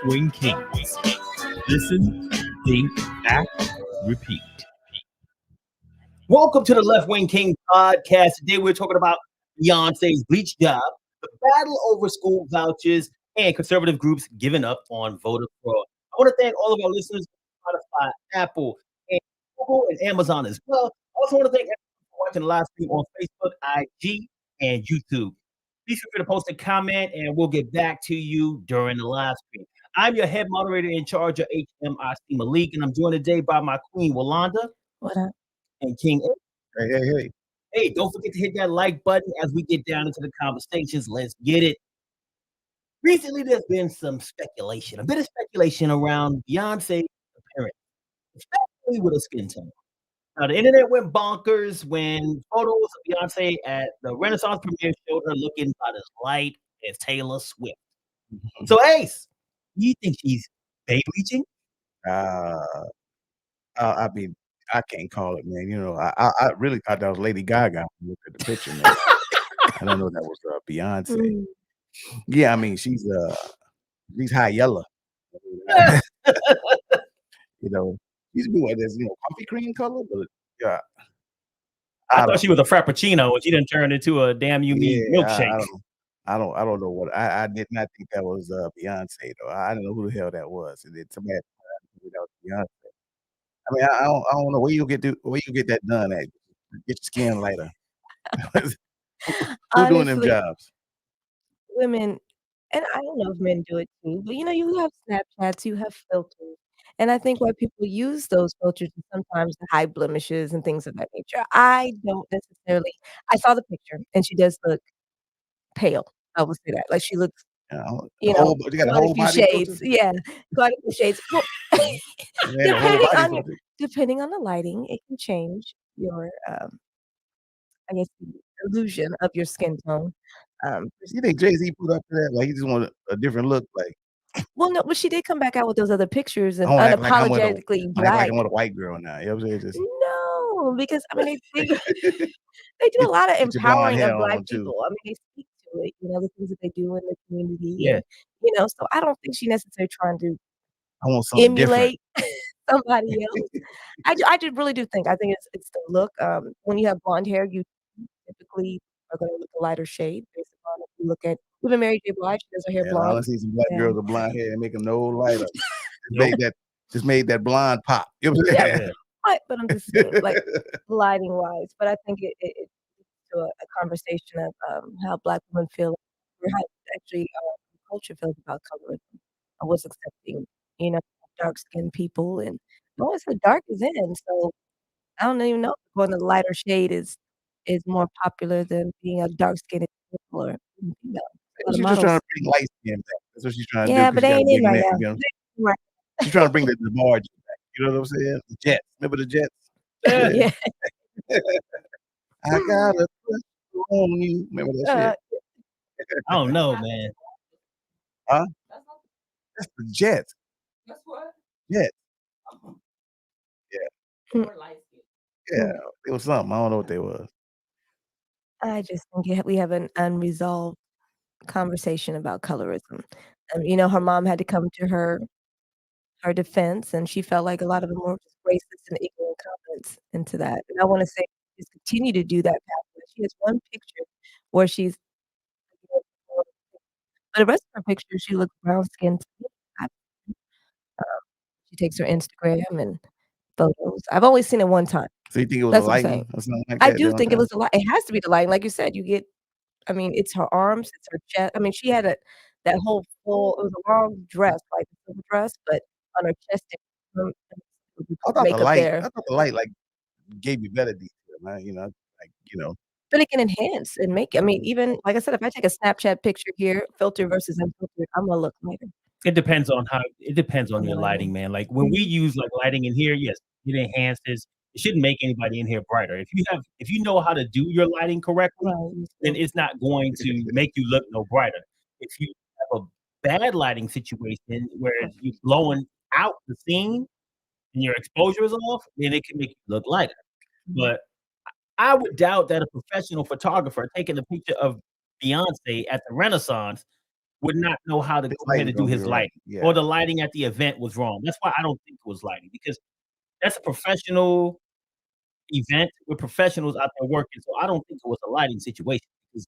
Left-Wing Kingz. Listen, think, act, repeat. Welcome to the Left-Wing Kingz podcast. Today we're talking about Beyonce's bleach job, the battle over school vouchers, and conservative groups giving up on voter fraud. I want to thank all of our listeners on Spotify, Apple, and Google, and Amazon as well. I also want to thank everyone for watching the live stream on Facebook, IG, and YouTube. Please feel free to post a comment, and we'll get back to you during the live stream. I'm your head moderator in charge of HMIC Malik, and I'm joined today by my queen, Walanda. What up? And King. Hey. Hey, don't forget to hit that like button as we get down into the conversations. Let's get it. Recently, there's been some speculation, a bit of speculation around Beyonce's appearance, especially with a skin tone. Now, the internet went bonkers when photos of Beyonce at the Renaissance premiere showed her looking about as light as Taylor Swift. So, Ace, do you think she's baby bleaching? I mean, I can't call it, man. You know, I really thought that was Lady Gaga when I looked at the picture, man. I don't know that was Beyonce. Yeah, I mean, she's high yellow. You know, she's doing this, coffee cream color, but yeah. I thought she was a frappuccino and she didn't turn into a damn you mean milkshake. I don't know what I did not think that was Beyonce though. I didn't know who the hell that was. And then somebody that was Beyonce. I mean, I don't know where you get that done at. Get your skin lighter. Who doing them jobs? Women, and I don't know if men do it too, but you have Snapchats, you have filters. And I think why people use those filters is sometimes to hide blemishes and things of that nature. I don't necessarily. I saw the picture, and she does look pale. I will say that. Like she looks, you got a whole body shades. Yeah, quite a few shades. Well, depending on the lighting, it can change your, I guess, the illusion of your skin tone. You think Jay-Z put up for that? Like he just wanted a different look, like. Well, no, but she did come back out with those other pictures and unapologetically black. Like I'm with a white girl now. You know what I'm saying? No, because I mean they do a lot of empowering of Black people. I mean they speak to it, the things that they do in the community. Yeah. And, so I don't think she necessarily trying to emulate somebody else. I really do think. I think it's the look. When you have blonde hair, you typically are going to look a lighter shade based upon if you look at even Mary J. Blige, she does her hair blonde. I see some black girls with blonde hair and make them no lighter. Just made that blonde pop. You know what I'm saying? Right, but I'm just saying, like lighting wise. But I think it's to a conversation of how Black women feel, or how actually culture feels about colorism. I was accepting, dark skinned people, and no one said dark is in. So I don't even know if going to the lighter shade is more popular than being a dark skinned or She's just trying to bring light skin back. That's what she's trying to do. Yeah, but they ain't in right now. Right. She's trying to bring the barge back. You know what I'm saying? The Jets. Remember the Jets? Yeah. I got a question on you. Remember that shit? I don't know, man. Huh? That's the Jets. That's what? Jets. Yeah. Yeah. It was something. I don't know what they was. I just think we have an unresolved conversation about colorism. Her mom had to come to her defense, and she felt like a lot of them were just racist and ignorant comments into that. And I want to say, just continue to do that pathway. She has one picture where she's, but the rest of her pictures, she looks brown skinned. She takes her Instagram and photos. I've only seen it one time. So you think it was That's a lighting or something like that? I do think it was a light. It has to be the lighting, like you said. You get, it's her arms, it's her chest. She had that whole full. It was a long dress, like a silver dress, but on her chest, I thought the light like gave you better detail, man. But it can enhance and make. Even like I said, if I take a Snapchat picture here, filter versus unfiltered, I'm gonna look lighter. It depends on your lighting, man. Like when we use like lighting in here, yes, it enhances. It shouldn't make anybody in here brighter. If you know how to do your lighting correctly, then it's not going to make you look no brighter. If you have a bad lighting situation where you're blowing out the scene and your exposure is off, then it can make you look lighter. But I would doubt that a professional photographer taking a picture of Beyonce at the Renaissance would not know how to go ahead and do his lighting, or the lighting at the event was wrong. That's why I don't think it was lighting, because that's a professional event with professionals out there working. So I don't think it was a lighting situation, because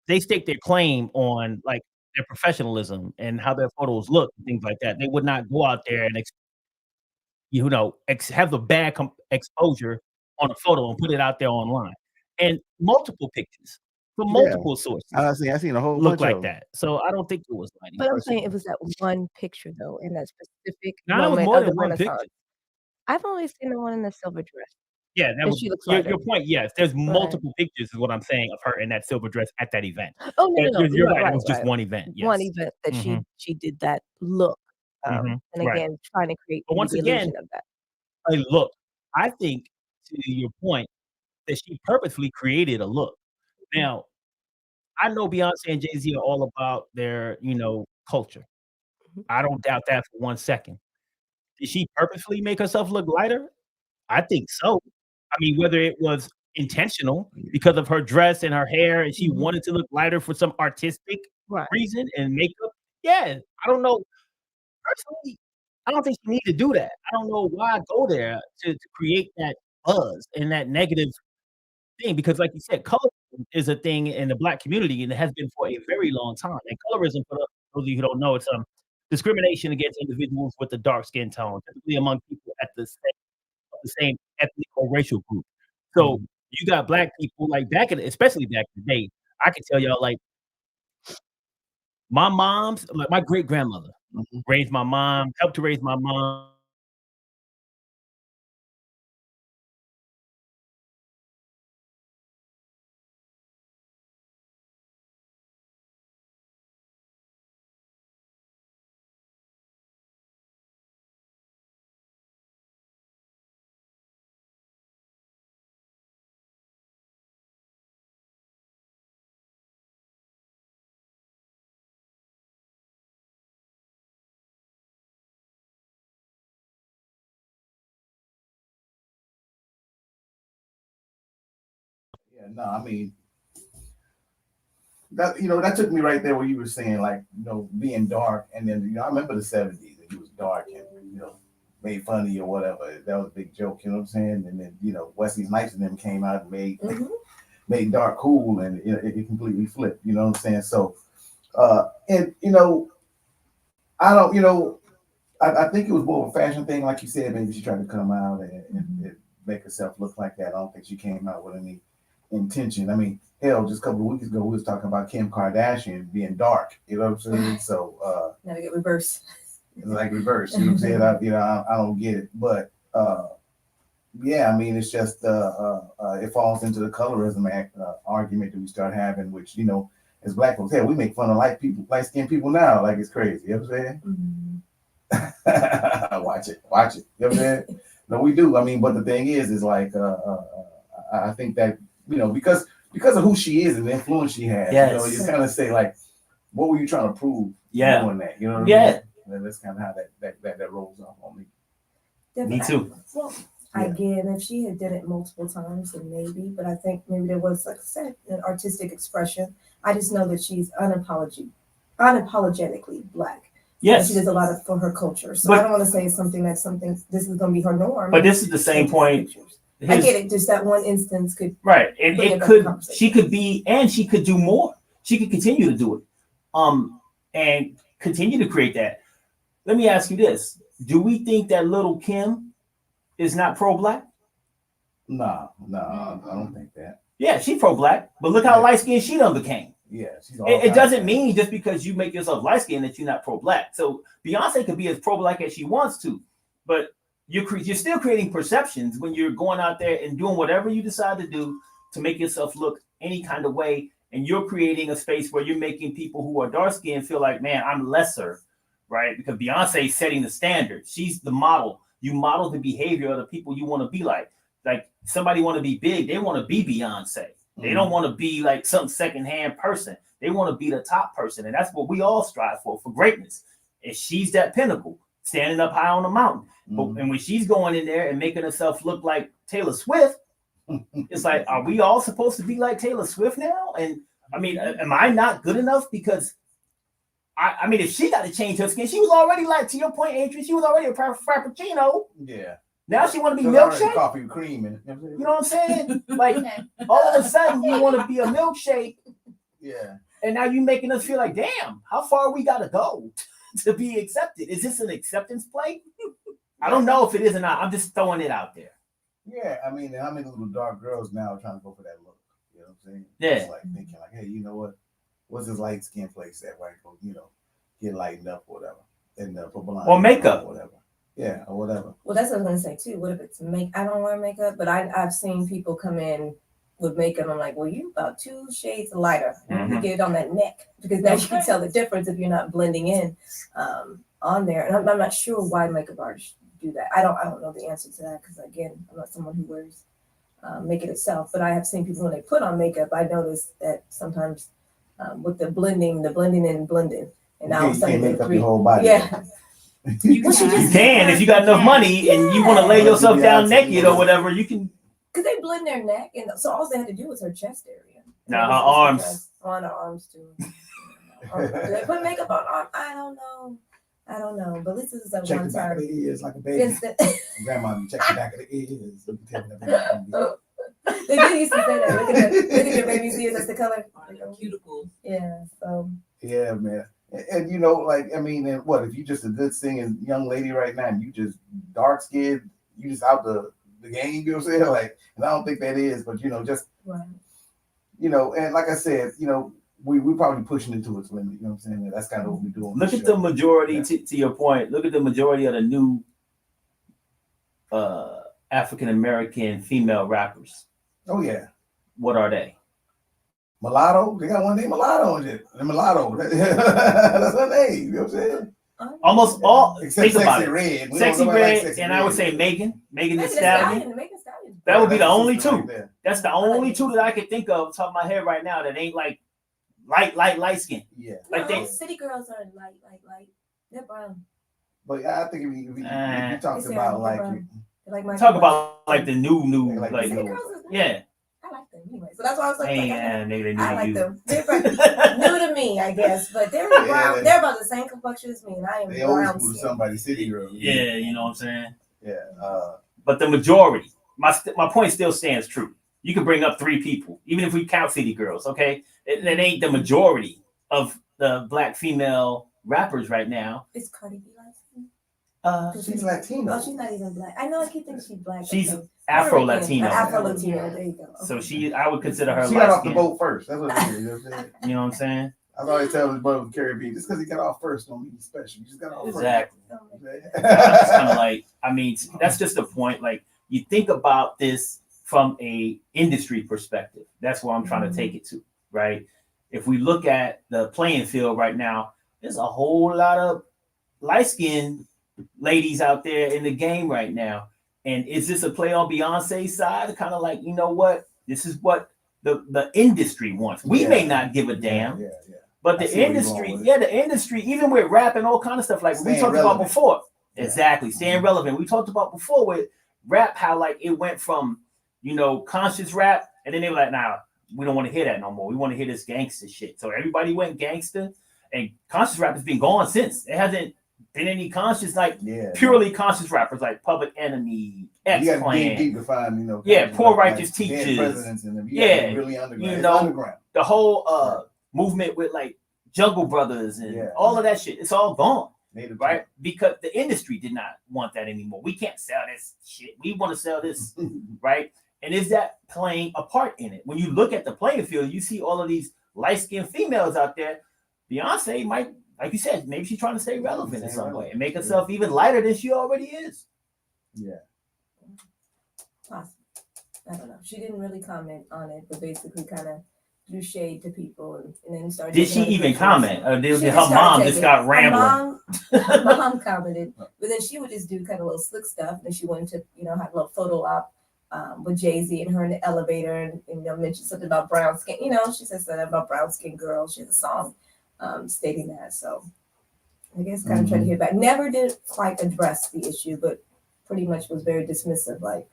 they stake their claim on like their professionalism and how their photos look and things like that. They would not go out there and have the bad exposure on a photo and put it out there online. And multiple pictures from multiple sources. I seen a whole look bunch like of that. So I don't think it was lighting. But I'm saying it was that one picture though, in that specific No, it was moment more of the than one Renaissance. picture. I've only seen the one in the silver dress. Yeah, that And was she looks your lighter. point. Yes, there's Right. multiple pictures, is what I'm saying, of her in that silver dress at that event. Oh, no, But no, no. you're right. It Right, was just right. one event. Yes. One event that Mhm. she did that look. Mhm. And Right. again, trying to create But once the again, illusion of that. a look. I think, to your point, that she purposefully created a look. Now, I know Beyoncé and Jay-Z are all about their, culture. Mhm. I don't doubt that for 1 second. Did she purposefully make herself look lighter? I think so. I mean, whether it was intentional because of her dress and her hair, and she Mhm. wanted to look lighter for some artistic Right. reason and makeup. Yeah, I don't know. Personally, I don't think you need to do that. I don't know why go there to create that buzz and that negative thing, because like you said, colorism is a thing in the Black community, and it has been for a very long time. And colorism, for those of you who don't know, it's discrimination against individuals with a dark skin tone, typically among people at the same ethnic or racial group. So you got Black people, like especially back in the day. I can tell y'all, like my great grandmother raised my mom, helped to raise my mom. Yeah, no, I mean that took me right there where you were saying like being dark, and then I remember the '70s and he was dark and made fun of you or whatever. That was a big joke, you know what I'm saying? And then Wesley Snipes and them came out and made dark cool, and it completely flipped. You know what I'm saying? So and I don't I think it was more of a fashion thing, like you said. Maybe she tried to come out and make herself look like that. I don't think she came out with any intention. I mean, hell, just a couple of weeks ago, we was talking about Kim Kardashian being dark. You know what I'm saying? So now we get reverse. It's like reverse. You know what I'm saying? I don't get it, but yeah, I mean, it's just it falls into the colorism argument that we start having, which as Black folks, we make fun of light skinned people now, like it's crazy. You know what I'm saying? Mm-hmm. Watch it. You know what I'm saying? No, we do. I mean, but the thing is like I think that because of who she is and the influence she has, you kind of say like, what were you trying to prove doing that? You know what I mean? And that's kind of how that rolls off on me. Definitely. Me too. Well, again, if she had done it multiple times, then maybe. But I think maybe there was, like I said, an artistic expression. I just know that she's unapologetically Black. Yes, she does a lot for her culture. So I don't want to say something this is going to be her norm. But this is the same point. I get it. Just that one instance could and it could. She could be, and she could do more. She could continue to do it, and continue to create that. Let me ask you this: do we think that little Kim is not pro-Black? No, I don't think that. Yeah, she's pro-Black, but look how light-skinned she done became. Yeah, it doesn't mean just because you make yourself light-skinned that you're not pro-Black. So Beyonce could be as pro-Black as she wants to, but you're still creating perceptions when you're going out there and doing whatever you decide to do to make yourself look any kind of way, and you're creating a space where you're making people who are dark-skinned feel like, man, I'm lesser, right? Because Beyonce is setting the standard. She's the model. You model the behavior of the people you want to be like. Like somebody want to be big, they want to be Beyonce. They don't want to be like some secondhand person. They want to be the top person. And that's what we all strive for greatness. And she's that pinnacle, standing up high on the mountain. And when she's going in there and making herself look like Taylor Swift, it's like, are we all supposed to be like Taylor Swift now? And I mean, am I not good enough? Because I mean, if she got to change her skin, she was already like, to your point, Adrian, she was already a frappuccino. Yeah. Now she want to be So already milkshake. coffee with cream in it. You know what I'm saying? Like all of a sudden you want to be a milkshake. Yeah. And now you making us feel like, damn, how far we got to go to be accepted? Is this an acceptance play? I don't know if it is or not. I'm just throwing it out there. Yeah, I mean, how many little dark girls now are trying to go for that look? You know what I'm saying? Yeah. It's like thinking like, hey, you know what? What's this light skin place that where I go, get lightened up or whatever. And put blonde or makeup. Or whatever. Yeah, or whatever. Well, that's what I was gonna say too. What if it's I don't wear makeup, but I've seen people come in with makeup. I'm like, well, you about 2 shades lighter. You get it on that neck because now you can tell the difference if you're not blending in on there. And I'm not sure why makeup artists do that. I don't know the answer to that because again, I'm not someone who wears makeup itself. But I have seen people when they put on makeup. I notice that sometimes with the blending and blending, and now You can't make up your whole body. Yeah. You can if you got enough money and you want to lay yourself down naked or whatever. You can. Because they blend their neck, and so all they had to do was her chest area. Now her arms. On her arms too. Do they put makeup on arm? I don't know. But this is a check one the back time. of the ears like a baby. Grandma, check the back of the ears. They did used to say that. Look at your baby's ears. That's the color. Cuticles. Yeah. So. Yeah, man. And and what if you just a good singing young lady right now and you just dark skinned, you just out the game, you know what I'm saying? Like, and I don't think that is, but just right. And like I said, we probably pushing it to its limit, you know what I'm saying? That's kind of what we're doing. Look at the majority, to your point, look at the majority of the new African American female rappers. Oh yeah. What are they? Mulatto, they got one named Mulatto in it. The Mulatto, that's her name. You know what I'm saying? Almost all. Except think about Sexy it. Red. Sexy Red, and I would say Megan Thee Stallion. That would be the only two. Right. That's the only two that I could think of top of my head right now that ain't like light skin. Yeah. Like city girls are light. They're brown. But I think if you talked about talk about like the new yeah. I like them anyway. So that's why I was like, I like them. They're new to me, I guess. But they're brown. They're about the same complexion as me, and I am they brown. Always somebody city girl. Yeah, you know what I'm saying? Yeah. But the majority, my point still stands true. You can bring up 3 people, even if we count city girls, okay? It ain't the majority of the black female rappers right now. Is Cardi B like she's Latino. Oh, she's not even black. I know I keep thinking she's black. She's Afro-Latino. Afro-Latino, there you go. So I would consider her she got off the boat first. That's what it is. You know what I'm saying? I always tell his brother with Caribbean, just because he got off first don't mean he's special. You just got off exactly. first. It's kind of like, that's just the point. Like, you think about this from a industry perspective. That's where I'm trying to take it to, right? If we look at the playing field right now, there's a whole lot of light-skinned ladies out there in the game right now. And is this a play on Beyonce's side? Kind of like, you know what? This is what the industry wants. We may not give a damn. Yeah. But the industry, even with rap and all kind of stuff, like we talked about before. Yeah. Exactly. Staying relevant. We talked about before with rap, how like it went from, conscious rap, and then they were like, nah, we don't want to hear that no more. We want to hear this gangster shit. So everybody went gangster, and conscious rap has been gone since. It hasn't been any conscious, purely conscious rappers like Public Enemy, X-Clan. Deep to find, Poor Righteous Teachers. Really underground. The whole movement with like Jungle Brothers and all of that shit. It's all gone. Right? Because the industry did not want that anymore. We can't sell this shit. We want to sell this, right? And is that playing a part in it? When you look at the playing field, you see all of these light-skinned females out there. Beyonce might, like you said, maybe she's trying to stay relevant in some way and make herself even lighter than she already is. Yeah. Possible. I don't know. She didn't really comment on it, but basically kind of threw shade to people and then started. Did she even comment? Or did her mom just got rambling? Her mom commented, but then she would just do kind of little slick stuff. And then she went to, have a little photo op with Jay-Z and her in the elevator and mentioned something about brown skin. She said something about brown skin girls. She has a song stating that. So I guess kind of tried to hit back. Never did quite address the issue, but pretty much was very dismissive. Like,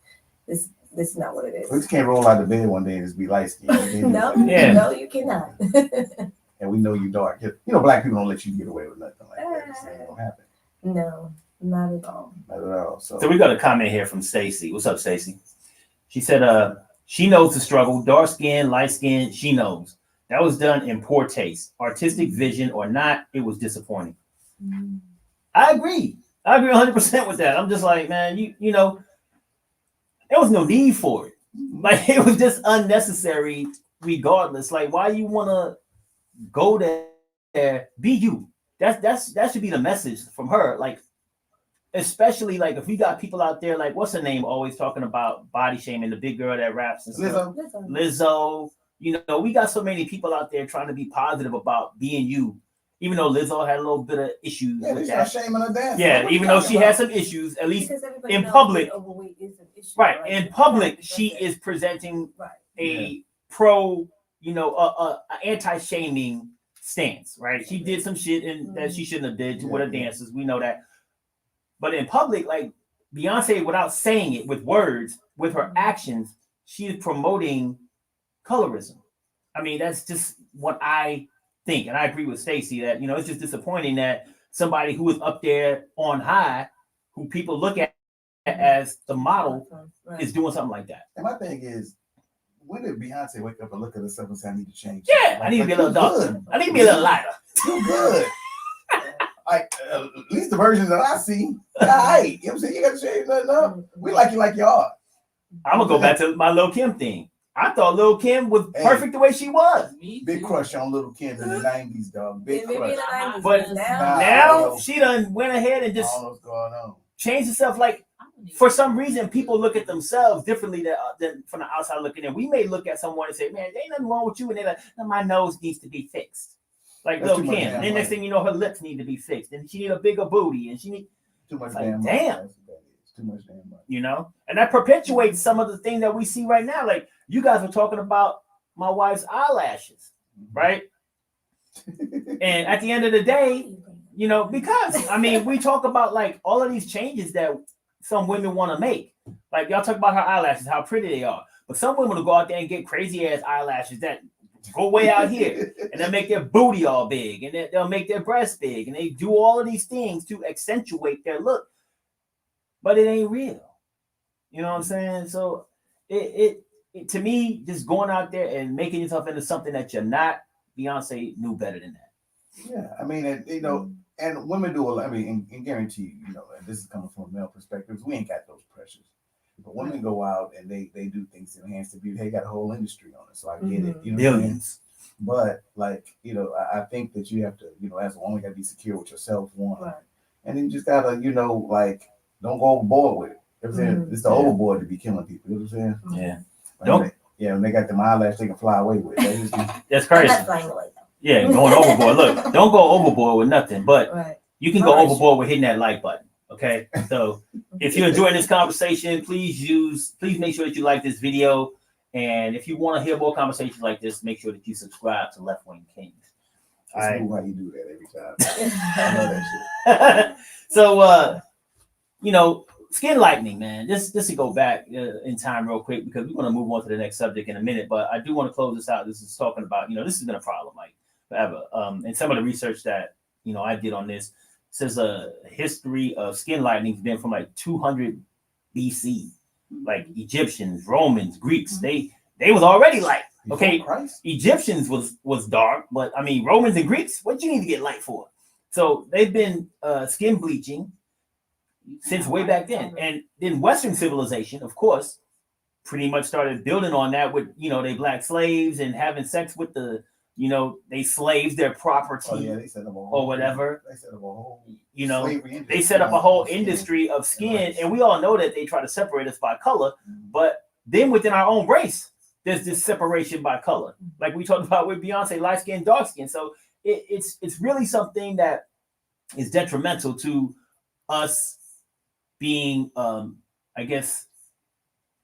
this this is not what it We is. just can't roll out of bed one day and just be light skinned. No, Yeah. no, you cannot. And we know you dark. You know, black people don't let you get away with nothing like that. It's ain't gonna happen. No, not at all. Not at all. So we got a comment here from Stacy. What's up, Stacy? She said, she knows the struggle. Dark skin, light skin, she knows. That was done in poor taste. Artistic vision or not, it was disappointing. I agree. I agree 100% with that. I'm just like, man, you know, there was no need for it. Like, it was just unnecessary regardless. Like, why you want to go there, be you. That should be the message from her. Like, especially like if we got people out there like what's her name always talking about body shaming, the big girl that raps and stuff. Lizzo. You know, we got so many people out there trying to be positive about being you, even though Lizzo had a little bit of issues with that. Shaming her dance. Yeah, even though she had some issues, at least in public. Overweight is an issue, Right, in public, she is presenting a pro, you know, a anti-shaming stance. Right, she did some shit that she shouldn't have did with her dancers. We know that. But in public, like Beyonce, without saying it with words, with her actions, she is promoting colorism. I mean, that's just what I think. And I agree with Stacey that, you know, it's just disappointing that somebody who is up there on high, who people look at as the model, is doing something like that. And my thing is, when did Beyonce wake up and look at herself and say, I need to change? Yeah, like, I need to be a little darker. I need to be a little lighter. Too good. Like, at least the version that I see, all right. You know what I'm saying? You got to change nothing up. We like you like you are. I'm going to go back to my Lil' Kim thing. I thought Lil' Kim was perfect the way she was. Big crush on Lil' Kim in the 90s, dog. Big crush. But now she done went ahead and just changed herself. Like, for some reason, people look at themselves differently than from the outside looking in. We may look at someone and say, man, there ain't nothing wrong with you. And they're like, no, my nose needs to be fixed. Like Lil' Kim. And then next thing you know, her lips need to be fixed. And she need a bigger booty. And she need too much like, damn. Too much damn money. You know? And that perpetuates some of the things that we see right now. Like, you guys were talking about my wife's eyelashes, right? And at the end of the day, you know, because I mean, we talk about like all of these changes that some women want to make. Like, y'all talk about her eyelashes, how pretty they are. But some women will go out there and get crazy ass eyelashes that go way out here, and they'll make their booty all big, and they'll make their breasts big, and they do all of these things to accentuate their look. But it ain't real. You know what I'm saying? So it to me, just going out there and making yourself into something that you're not, Beyonce knew better than that. Yeah, I mean, you know, and women do a lot. I mean, and guarantee you know, and this is coming from a male perspective, we ain't got those pressures. But women go out and they do things to enhance the beauty. They got a whole industry on it, so I get it. You know, billions. But like, you know, I think that you have to, you know, as a woman, you got to be secure with yourself, one, and then you just gotta, you know, like, don't go overboard with it. You know what I'm saying? It's the overboard to be killing people. You know what I'm saying? Yeah. Like when they got them eyelash, they can fly away with it. That's crazy. Yeah, going overboard. Look, don't go overboard with nothing, but you can go overboard with hitting that like button. Okay, so if you're enjoying this conversation, please make sure that you like this video, and if you want to hear more conversations like this, make sure that you subscribe to Left-Wing Kingz. All right, why you do that every time? I know that shit. So, you know, skin lightening, man. This to go back in time real quick because we're going to move on to the next subject in a minute. But I do want to close this out. This is talking about, you know, this has been a problem like forever. And some of the research that, you know, I did on this says a history of skin lightening has been from like 200 BC. Like Egyptians, Romans, Greeks, they was already light. Okay, Egyptians was dark, but I mean Romans and Greeks, what you need to get light for? So they've been skin bleaching since way back then. And then Western civilization, of course, pretty much started building on that with, you know, they black slaves and having sex with the, you know, they slaves their property or whatever. They set up a whole, you know, they set up a whole industry of skin, and we all know that they try to separate us by color. But then within our own race, there's this separation by color, like we talked about with Beyonce, light skin, dark skin. So it's really something that is detrimental to us being, I guess,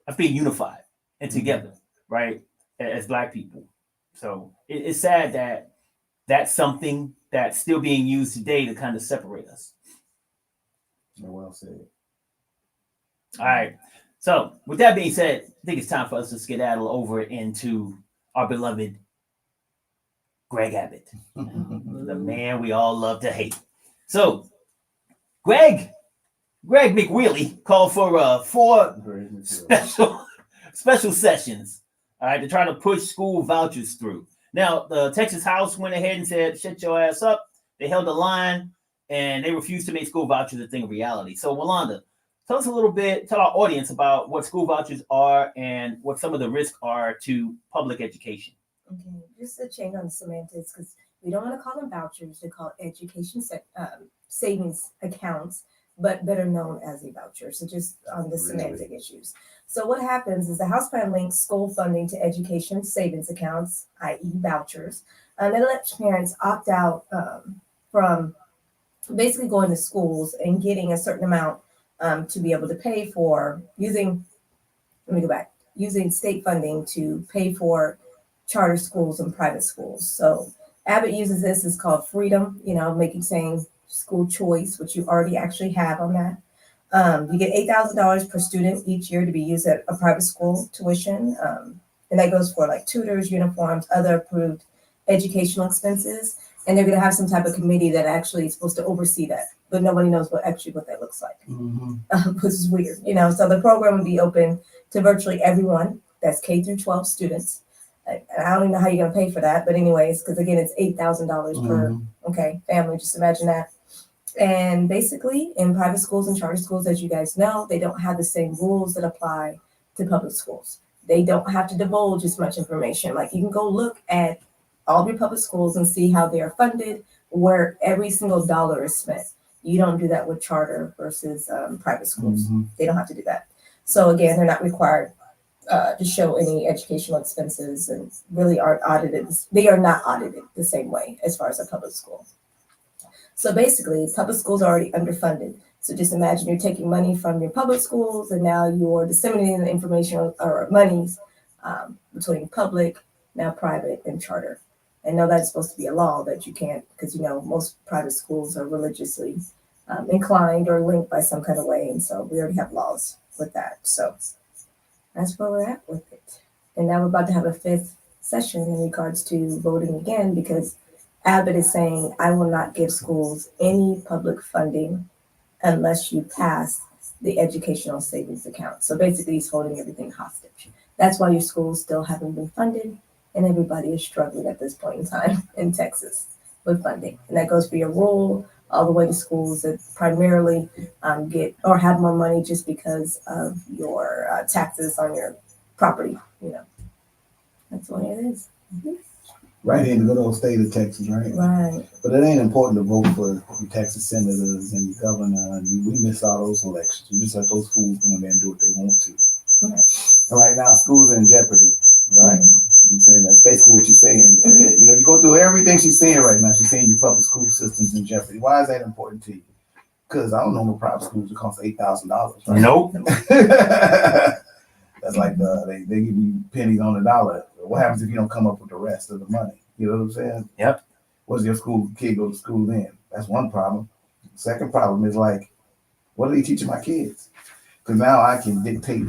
us being unified and together, right, as Black people. So it's sad that that's something that's still being used today to kind of separate us. Well said. All right. So, with that being said, I think it's time for us to skedaddle over into our beloved Greg Abbott, the man we all love to hate. So, Greg McWheely called for 4 special sessions, all right, to try to push school vouchers through. Now, the Texas House went ahead and said, "Shut your ass up." They held the line, and they refused to make school vouchers a thing of reality. So, Walanda, tell us a little bit, tell our audience about what school vouchers are and what some of the risks are to public education. Okay, just a change on the semantics, because we don't want to call them vouchers, they call education savings accounts, but better known as a voucher. So just on the semantic issues. So what happens is the House plan links school funding to education savings accounts, i.e. vouchers, and it lets parents opt out from basically going to schools and getting a certain amount to be able to pay for using state funding to pay for charter schools and private schools. So Abbott uses this, it's called freedom, saying school choice, which you already actually have on that. You get $8,000 per student each year to be used at a private school tuition. And that goes for like tutors, uniforms, other approved educational expenses. And they're going to have some type of committee that actually is supposed to oversee that, but nobody knows what that looks like, which is weird, So the program would be open to virtually everyone. That's K through 12 students. And I don't even know how you're going to pay for that, but anyways, because again, it's $8,000 per family. Just imagine that. And basically, in private schools and charter schools, as you guys know, they don't have the same rules that apply to public schools. They don't have to divulge as much information. Like you can go look at all of your public schools and see how they are funded, where every single dollar is spent. You don't do that with charter versus private schools. They don't have to do that. So again, they're not required to show any educational expenses and really aren't audited. They are not audited the same way as far as a public school. So basically, public schools are already underfunded. So just imagine you're taking money from your public schools and now you're disseminating the information or monies between public, now private, and charter. And now that's supposed to be a law that you can't, because most private schools are religiously inclined or linked by some kind of way. And so we already have laws with that. So that's where we're at with it. And now we're about to have a 5th session in regards to voting again, because Abbott is saying, I will not give schools any public funding unless you pass the educational savings account. So basically he's holding everything hostage. That's why your schools still haven't been funded, and everybody is struggling at this point in time in Texas with funding. And that goes for your rural, all the way to schools that primarily get or have more money just because of your taxes on your property. That's the way it is. Right in the good old state of Texas, right? Right. But it ain't important to vote for your Texas senators and your governor. And we miss all those elections. We just let those fools go in there and do what they want to. Right. And right now, schools are in jeopardy, right? I'm saying that's basically what she's saying. You go through everything she's saying right now. She's saying your public school system's in jeopardy. Why is that important to you? Because I don't know no private schools that cost $8,000. Right? Nope. That's like they give you pennies on the dollar. What happens if you don't come up with the rest of the money? You know what I'm saying? Yep. What's your kid go to school then? That's one problem. The second problem is like, what are they teaching my kids? Because now I can dictate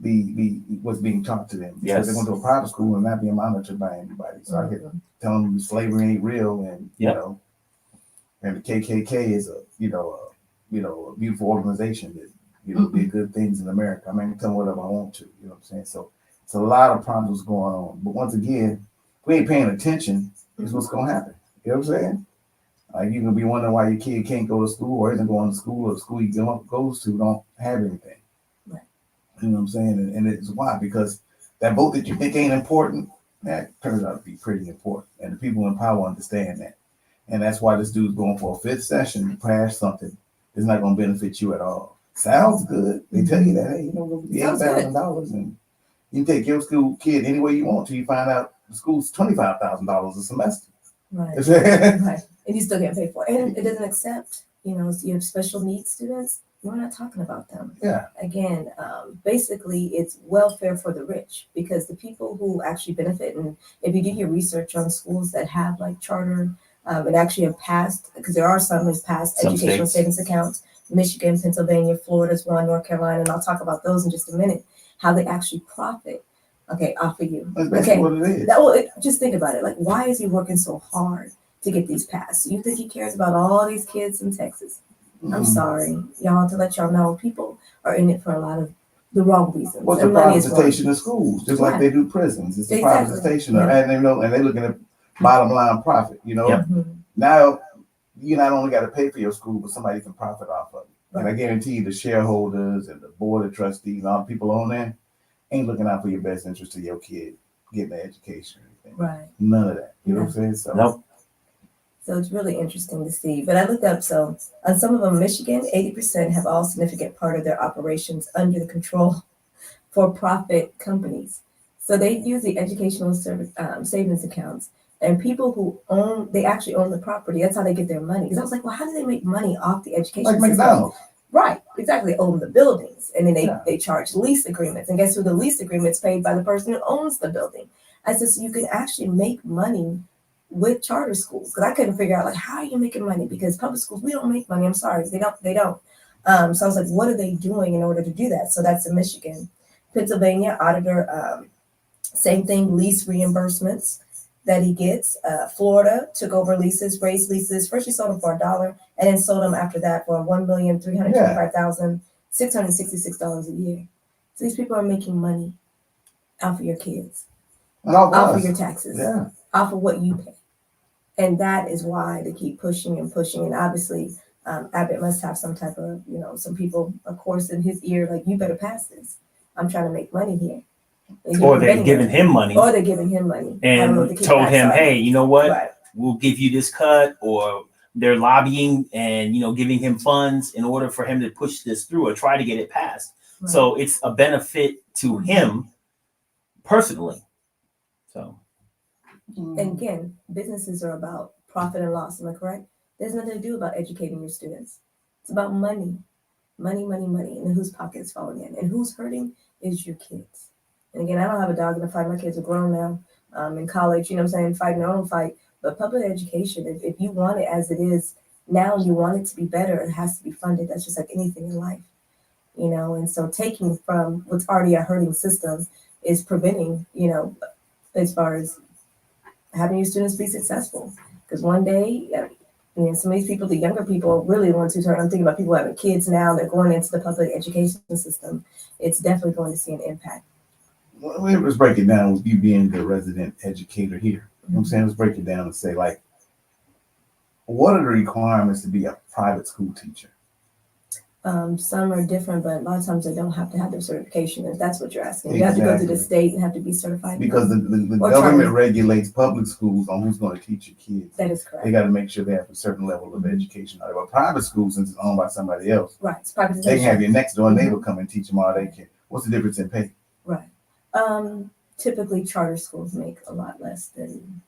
the what's being taught to them. Because they're going to a private school and not being monitored by anybody. So I can tell them slavery ain't real, and and the KKK is a beautiful organization that did good things in America. I mean, I can tell them whatever I want to. You know what I'm saying? So it's a lot of problems going on. But once again, if we ain't paying attention, is what's going to happen. You know what I'm saying? Like you can be wondering why your kid can't go to school or isn't going to school, or the school he goes to don't have anything. Right. You know what I'm saying? And it's why, because that vote that you think ain't important, that turns out to be pretty important. And the people in power understand that. And that's why this dude's going for a 5th session to pass something that's not going to benefit you at all. Sounds good. They tell you that, hey, go get $8,000 and you can take your school kid any way you want till you find out the school's $25,000 a semester. Right. Right. And you still get paid for it. And it doesn't accept, you have special needs students. We're not talking about them. Yeah. Again, basically it's welfare for the rich, because the people who actually benefit, and if you do your research on schools that have like charter and actually have passed, because there are some who's passed educational savings accounts, Michigan, Pennsylvania, Florida's one, North Carolina, and I'll talk about those in just a minute, how they actually profit, okay, off of you. That's basically Okay, what it is. just think about it. Like, why is he working so hard to get these passed? You think he cares about all these kids in Texas? I'm sorry, y'all, to let y'all know, people are in it for a lot of the wrong reasons. What's the And money is one. privatization of schools? Just like they do prisons. It's the Exactly. privatization, Yeah. and they know, and they're looking at bottom line profit. You know, Yep. now you not only got to pay for your school, but somebody can profit off of it. And I Right. guarantee you, the shareholders and the board of trustees and all the people on there ain't looking out for your best interest of your kid getting an education or anything. Right. None of that. You know what I'm saying? So Nope. So it's really interesting to see. But I looked up, so on some of them, Michigan, 80% have all significant part of their operations under the control for-profit companies. So they use the educational service, savings accounts, and people who they actually own the property. That's how they get their money. Because I was like, well, how do they make money off the education like system? McDonald's. Right, exactly. They own the buildings, and then Yeah. they charge lease agreements. And guess who the lease agreement's paid by the person who owns the building? I said, so you can actually make money with charter schools. Because I couldn't figure out, like, how are you making money? Because public schools, we don't make money. I'm sorry, they don't. So I was like, what are they doing in order to do that? So that's in Michigan. Pennsylvania, auditor, same thing, lease reimbursements that he gets. Florida took over leases, raised leases. First, he sold them for $1, and then sold them after that for $1,325,666 a year. So these people are making money off of your kids, And all off of us. your taxes, Yeah. off of what you pay. And that is why they keep pushing and pushing. And obviously, Abbott must have some type of, some people, of course, in his ear, like, you better pass this. I'm trying to make money here. Or they're giving him money. Or they're giving him money. I don't know what And the told kickbacks him, are. hey, you know what? Right. We'll give you this cut, or they're lobbying and giving him funds in order for him to push this through or try to get it passed. Right. So it's a benefit to him personally. So And again, businesses are about profit and loss. Am I correct? There's nothing to do about educating your students. It's about money, money, money, money, and whose pocket is falling in, and who's hurting is your kids. And again, I don't have a dog in the fight. My kids are grown now, in college. You know what I'm saying, fighting their own fight. But public education, if you want it as it is now, and you want it to be better, it has to be funded. That's just like anything in life, And so taking from what's already a hurting system is preventing, as far as having your students be successful. Because one day, some of these people, the younger people, really want to turn. I'm thinking about people having kids now. They're going into the public education system. It's definitely going to see an impact. Well, let's break it down with you being the resident educator here. You know what I'm saying? Let's break it down and say, like, what are the requirements to be a private school teacher? Some are different, but a lot of times they don't have to have their certification, if that's what you're asking. You have to go to the state and have to be certified. Because the Or government charter. regulates public schools on who's going to teach your kids. That is They correct. got to make sure they have a certain level of education. But private schools, since it's owned by somebody else, Right. It's they can privatization. have your next door neighbor come and teach them all they can. What's the difference in pay? Right. Typically, charter schools make a lot less than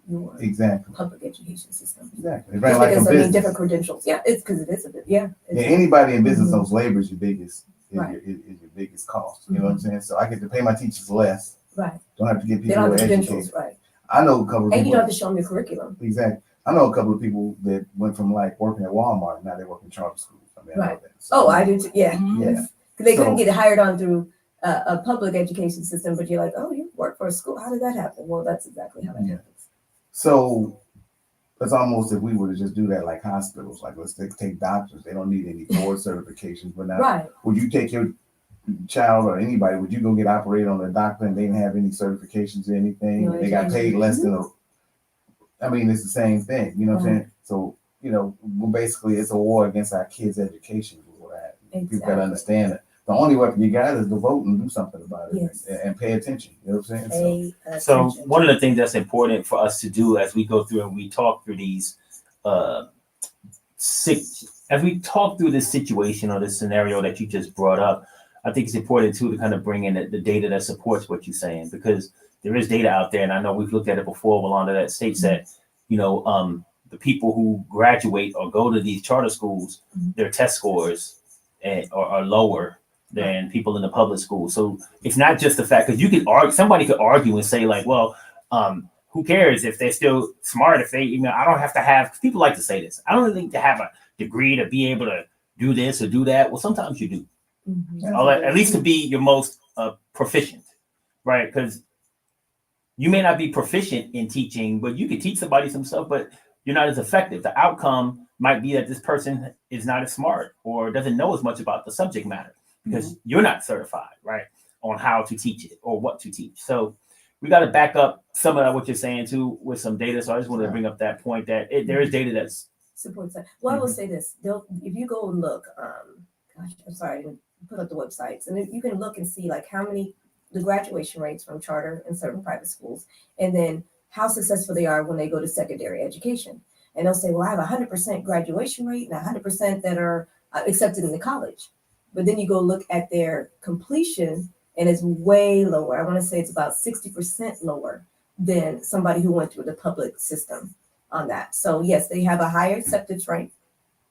your Exactly. public education system. Exactly. It's Just like a because, business. different credentials. Yeah, it's because it is a bit. Yeah. Yeah, anybody in business Mhm. knows labor is your biggest Right. is your biggest cost. You know what I'm saying? So I get to pay my teachers less. Right. Don't have to get They people don't who have are the credentials. educated. Right. I know a couple of And you people. don't have to show them your curriculum. Exactly. I know a couple of people that went from like working at Walmart, now they work in charter schools. I mean, I know Right. that. So, Oh, I do too. Yeah. Yeah. Because they couldn't So- get hired on through a public education system, but you're like, oh, you work for a school. How did that happen? Well, that's exactly how that Yeah. happens. So it's almost if we were to just do that like hospitals, like let's take doctors. They don't need any board certifications. But now, Right. would you take your child or anybody, would you go get operated on a doctor and they didn't have any certifications or anything? No They got paid education. less than I mean, it's the same thing. You know what I'm Right. saying? So, well, basically it's a war against our kids' education. Is what happened. People gotta understand it. The only weapon you got is to vote and do something about it. Yes. And pay attention. You know what I'm saying? Pay So attention. one of the things that's important for us to do as we go through and we talk through these as we talk through this situation or this scenario that you just brought up, I think it's important too to kind of bring in the data that supports what you're saying, because there is data out there, and I know we've looked at it before, Rolanda, that states that the people who graduate or go to these charter schools, their test scores are lower than people in the public school. So it's not just the fact, because you could argue, somebody could argue and say like, well, who cares if they're still smart? If they, I don't have to have, people like to say this, I don't need to have a degree to be able to do this or do that. Well, sometimes you do. Mhm. Or at least to be your most proficient, right? Because you may not be proficient in teaching, but you could teach somebody some stuff, but you're not as effective. The outcome might be that this person is not as smart or doesn't know as much about the subject matter because you're not certified, right, on how to teach it or what to teach. So we got to back up some of what you're saying too with some data. So I just wanted to bring up that point that there is data that's supports that. Well, I will say this: if you go and look, gosh, I'm sorry, I didn't put up the websites, and you can look and see like how many the graduation rates from charter and certain private schools, and then how successful they are when they go to secondary education. And they'll say, well, I have 100% graduation rate and 100% that are accepted in the college. But then you go look at their completion, and it's way lower. I want to say it's about 60% lower than somebody who went through the public system on that. So yes, they have a higher acceptance rate,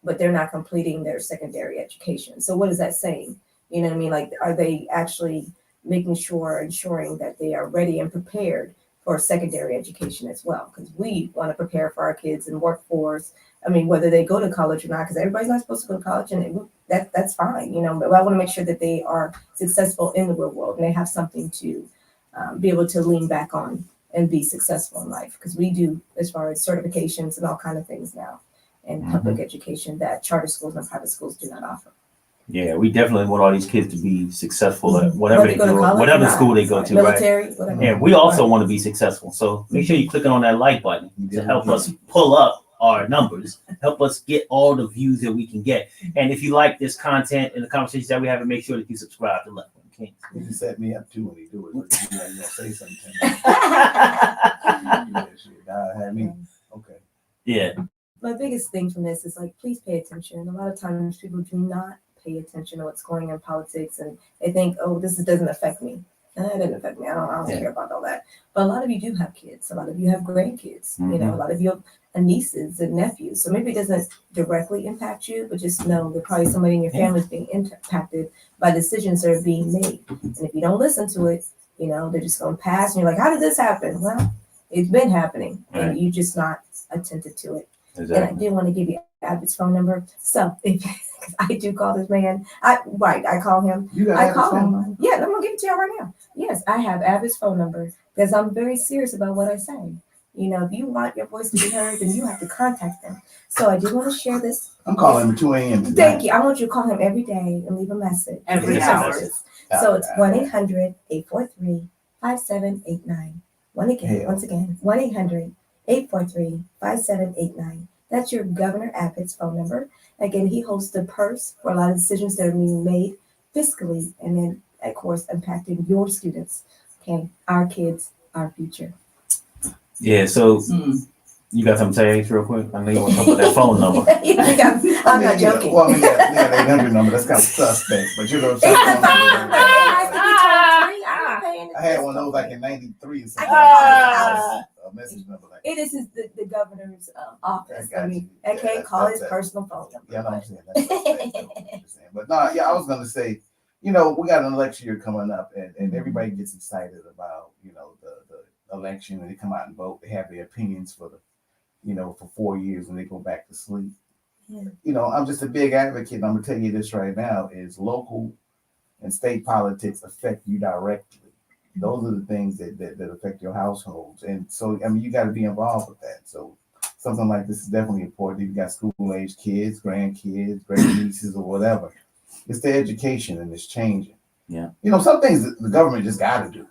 but they're not completing their secondary education. So what is that saying? You know what I mean? Like, are they actually ensuring that they are ready and prepared for secondary education as well? Because we want to prepare for our kids and workforce. I mean, whether they go to college or not, because everybody's not supposed to go to college, and that's fine, you know. But I want to make sure that they are successful in the real world and they have something to be able to lean back on and be successful in life. Because we do, as far as certifications and all kind of things now, and public education that charter schools and private schools do not offer. Yeah, we definitely want all these kids to be successful at whatever Whether they you go to do, college whatever or not, school they go to, military, right? whatever. And we also want to be successful. So make sure you're clicking on that like button to help us pull up our numbers, help us get all the views that we can get. And if you like this content and the conversations that we have, make sure that you subscribe to Left-Wing Kingz. You set me up too when you do it. You're gonna say something to me. Had me. Okay. Yeah. My biggest thing from this is like, please pay attention. A lot of times people do not pay attention to what's going on in politics, and they think, oh, this doesn't affect me. No, it doesn't affect me. I don't care about all that. But a lot of you do have kids. A lot of you have grandkids. You know, a lot of you have nieces and nephews. So maybe it doesn't directly impact you, but just know that probably somebody in your family is being impacted by decisions that are being made. And if you don't listen to it, you know, they're just going to pass. And you're like, how did this happen? Well, it's been happening, and you're just not attentive to it. Exactly. And I do want to give you Abbott's phone number. So if I do call this man, I call him. You got I call phone him. number? Yeah, I'm gonna give it to you right now. Yes, I have Abbott's phone number because I'm very serious about what I say. You know, if you want your voice to be heard, then you have to contact them. So I do want to share this. I'm calling him at 2 a.m. tonight. Thank you. I want you to call him every day and leave a message. Every hour. So it's 1-800-843-5789. Once again, 1-800-843-5789. That's your Governor Abbott's phone number. Again, he holds the purse for a lot of decisions that are being made fiscally, and then, of course, impacting your students. Okay, our kids, our future. Yeah, so you got something to say real quick? I know you want to talk about that phone number. I'm not joking. Well, I mean, that 800 number, that's kind of suspect, but you know what I'm saying? I had one of those like in 93 or something. A message number like it is the governor's office. I mean, Yeah, okay, call his personal phone number. Yeah, I know what I'm saying. That's what I'm saying. But no, yeah, I was gonna say, you know, we got an election year coming up, and everybody gets excited about, you know, the election, and they come out and vote. They have their opinions for for 4 years, and they go back to sleep. Yeah. You know, I'm just a big advocate, and I'm gonna tell you this right now: is local and state politics affect you directly. Those are the things that affect your households. And so, I mean, you got to be involved with that. So something like this is definitely important. If you got school-age kids, grandkids, great-nieces, or whatever, it's the education, and it's changing. Yeah. You know, some things that the government just got to do.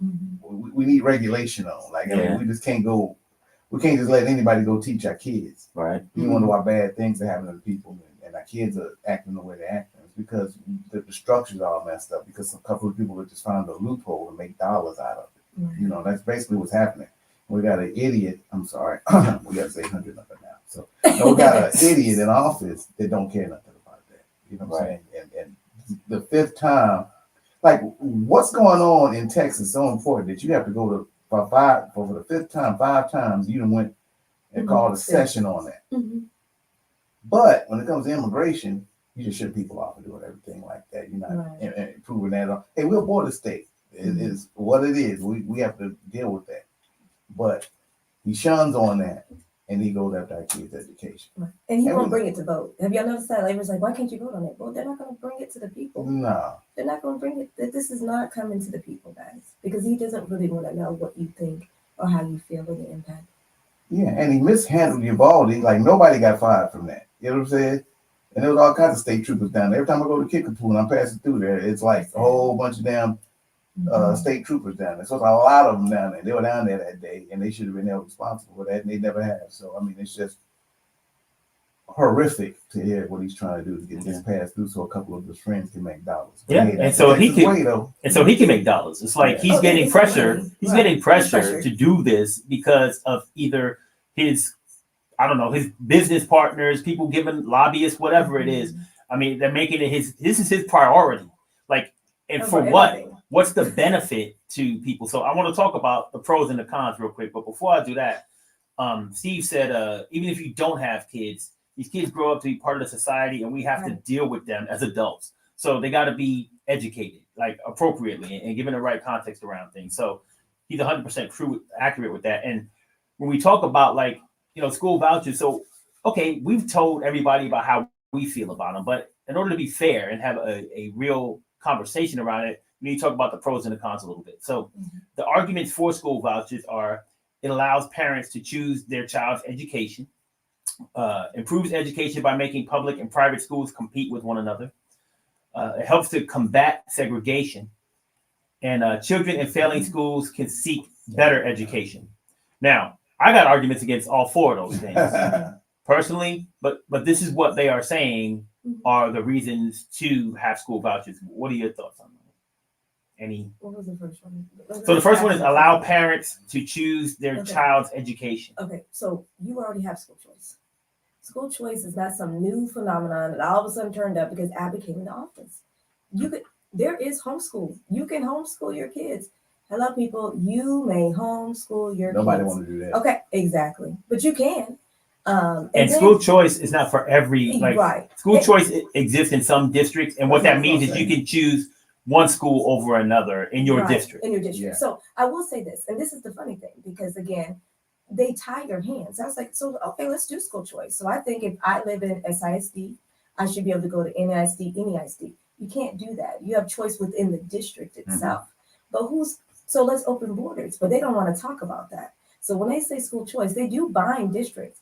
Mm-hmm. We need regulation on. Like, I mean, we just can't go. We can't just let anybody go teach our kids. Right. You wonder why bad things are happening to people, and our kids are acting the way they're acting. It's because the structures are all messed up, because a couple of people have just found a loophole to make dollars out of it. You know, that's basically what's happening. We got an idiot. I'm sorry. We got to say 100 number now. So we got an idiot in office that don't care nothing about that. You know what I'm saying? And the fifth time, like, what's going on in Texas is so important that you have to go to for the fifth time, 5 times, you done went and called a session on that. But when it comes to immigration, you just shut people off and doing everything like that. You're not improving that. Hey, we're a border state. It is what it is. We have to deal with that. But he shuns on that, and he goes after our kids' education. Right. And he And won't we- bring it to vote. Have y'all noticed that? Labor's like, why can't you vote on it? Well, they're not going to bring it to the people. No. They're not going to bring it. This is not coming to the people, guys, because he doesn't really want to know what you think or how you feel or the impact. Yeah, and he mishandled Uvalde. Like nobody got fired from that. You know what I'm saying? And there was all kinds of state troopers down there. Every time I go to Kickapoo and I'm passing through there, it's like a whole bunch of damn state troopers down there. So it's a lot of them down there. They were down there that day, and they should have been held responsible for that, and they never have. So I mean, it's just horrific to hear what he's trying to do to get this passed through, so a couple of his friends can make dollars. But Yeah, hey, and so he can, though. and so he can make dollars. It's like he's Oh, getting it's pressure. money. He's Right. getting He's pressure pressured. to do this because of either his, I don't know, his business partners, people giving lobbyists, whatever it is. I mean, they're making it his. This is his priority. Like, and for what? everything. What's the benefit to people? So I want to talk about the pros and the cons real quick. But before I do that, Steve said, even if you don't have kids, these kids grow up to be part of the society, and we have to Right. deal with them as adults. So they got to be educated, like appropriately, and given the right context around things. So he's 100% true, accurate with that. And when we talk about like, you know, school vouchers, so okay, we've told everybody about how we feel about them, but in order to be fair and have a real conversation around it, we need to talk about the pros and the cons a little bit. So the arguments for school vouchers are: it allows parents to choose their child's education, improves education by making public and private schools compete with one another, it helps to combat segregation, and children in failing schools can seek better education. Now, I got arguments against all four of those things personally, but this is what they are saying are the reasons to have school vouchers. What are your thoughts on that? Any? What was the first one? So the first one is allow parents to choose their Okay. child's education. Okay, so you already have school choice. School choice is not some new phenomenon that all of a sudden turned up because Abby came into office. There is homeschool. You can homeschool your kids. Hello, people. You may homeschool your Nobody kids. want to do that. Okay, exactly. But you can. And then- school choice is not for every, like, right. school choice exists in some districts. And what that means is you can choose one school over another in your Right, district. In your district. Yeah. So I will say this, and this is the funny thing, because again, they tie your hands. I was like, so okay, let's do school choice. So I think if I live in SISD, I should be able to go to NISD, NEISD. You can't do that. You have choice within the district itself. But so let's open borders, but they don't want to talk about that. So when they say school choice, they do bind districts.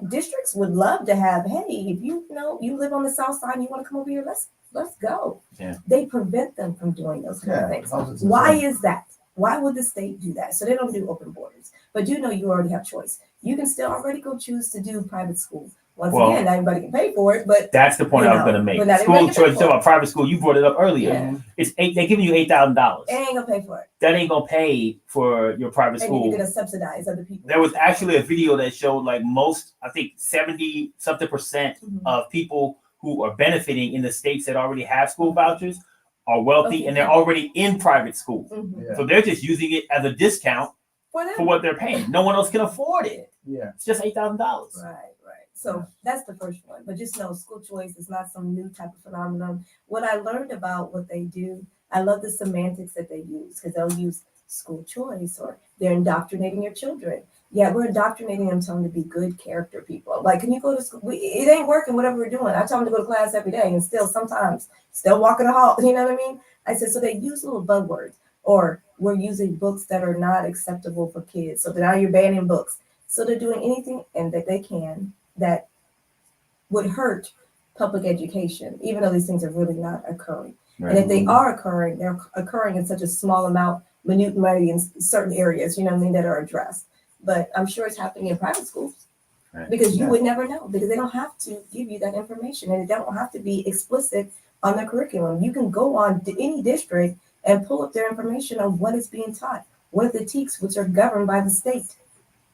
Districts would love to have, hey, if you live on the south side and you want to come over here, let's go. Yeah. They prevent them from doing those kind of things. how's it Why so? is that? Why would the state do that? So they don't do open borders. But you already have choice. You can still already go choose to do private school. Once Well, again, not everybody can pay for it, but That's the point I was going to but make. not School everybody choice, can you talk about private school, you brought it up earlier. Yeah. It's they're giving you $8,000. they ain't gonna pay for it. That ain't going to pay for your private And then school. you're gonna subsidize other people. There was actually a video that showed like I think 70 something percent Mhm. of people who are benefiting in the states that already have school vouchers are wealthy Okay. and they're already in private school. Mhm. Yeah. So they're just using it as a discount For them. for what they're paying. No one else can afford it. Yeah. It's just $8,000. Right. So that's the first one. But just know school choice is not some new type of phenomenon. What I learned about what they do, I love the semantics that they use, because they'll use school choice or they're indoctrinating your children. Yeah, we're indoctrinating them, telling them to be good character people. Like, can you go to school? It ain't working, whatever we're doing. I tell them to go to class every day and still walking the hall. You know what I mean? I said, so they use little buzzwords, or we're using books that are not acceptable for kids. So now you're banning books. So they're doing anything and that they can that would hurt public education, even though these things are really not occurring. And if they are occurring, they're occurring in such a small amount, minute maybe in certain areas, that are addressed. But I'm sure it's happening in private schools because you would never know, because they don't have to give you that information, and it don't have to be explicit on their curriculum. You can go on to any district and pull up their information on what is being taught, what are the TEKS, which are governed by the state.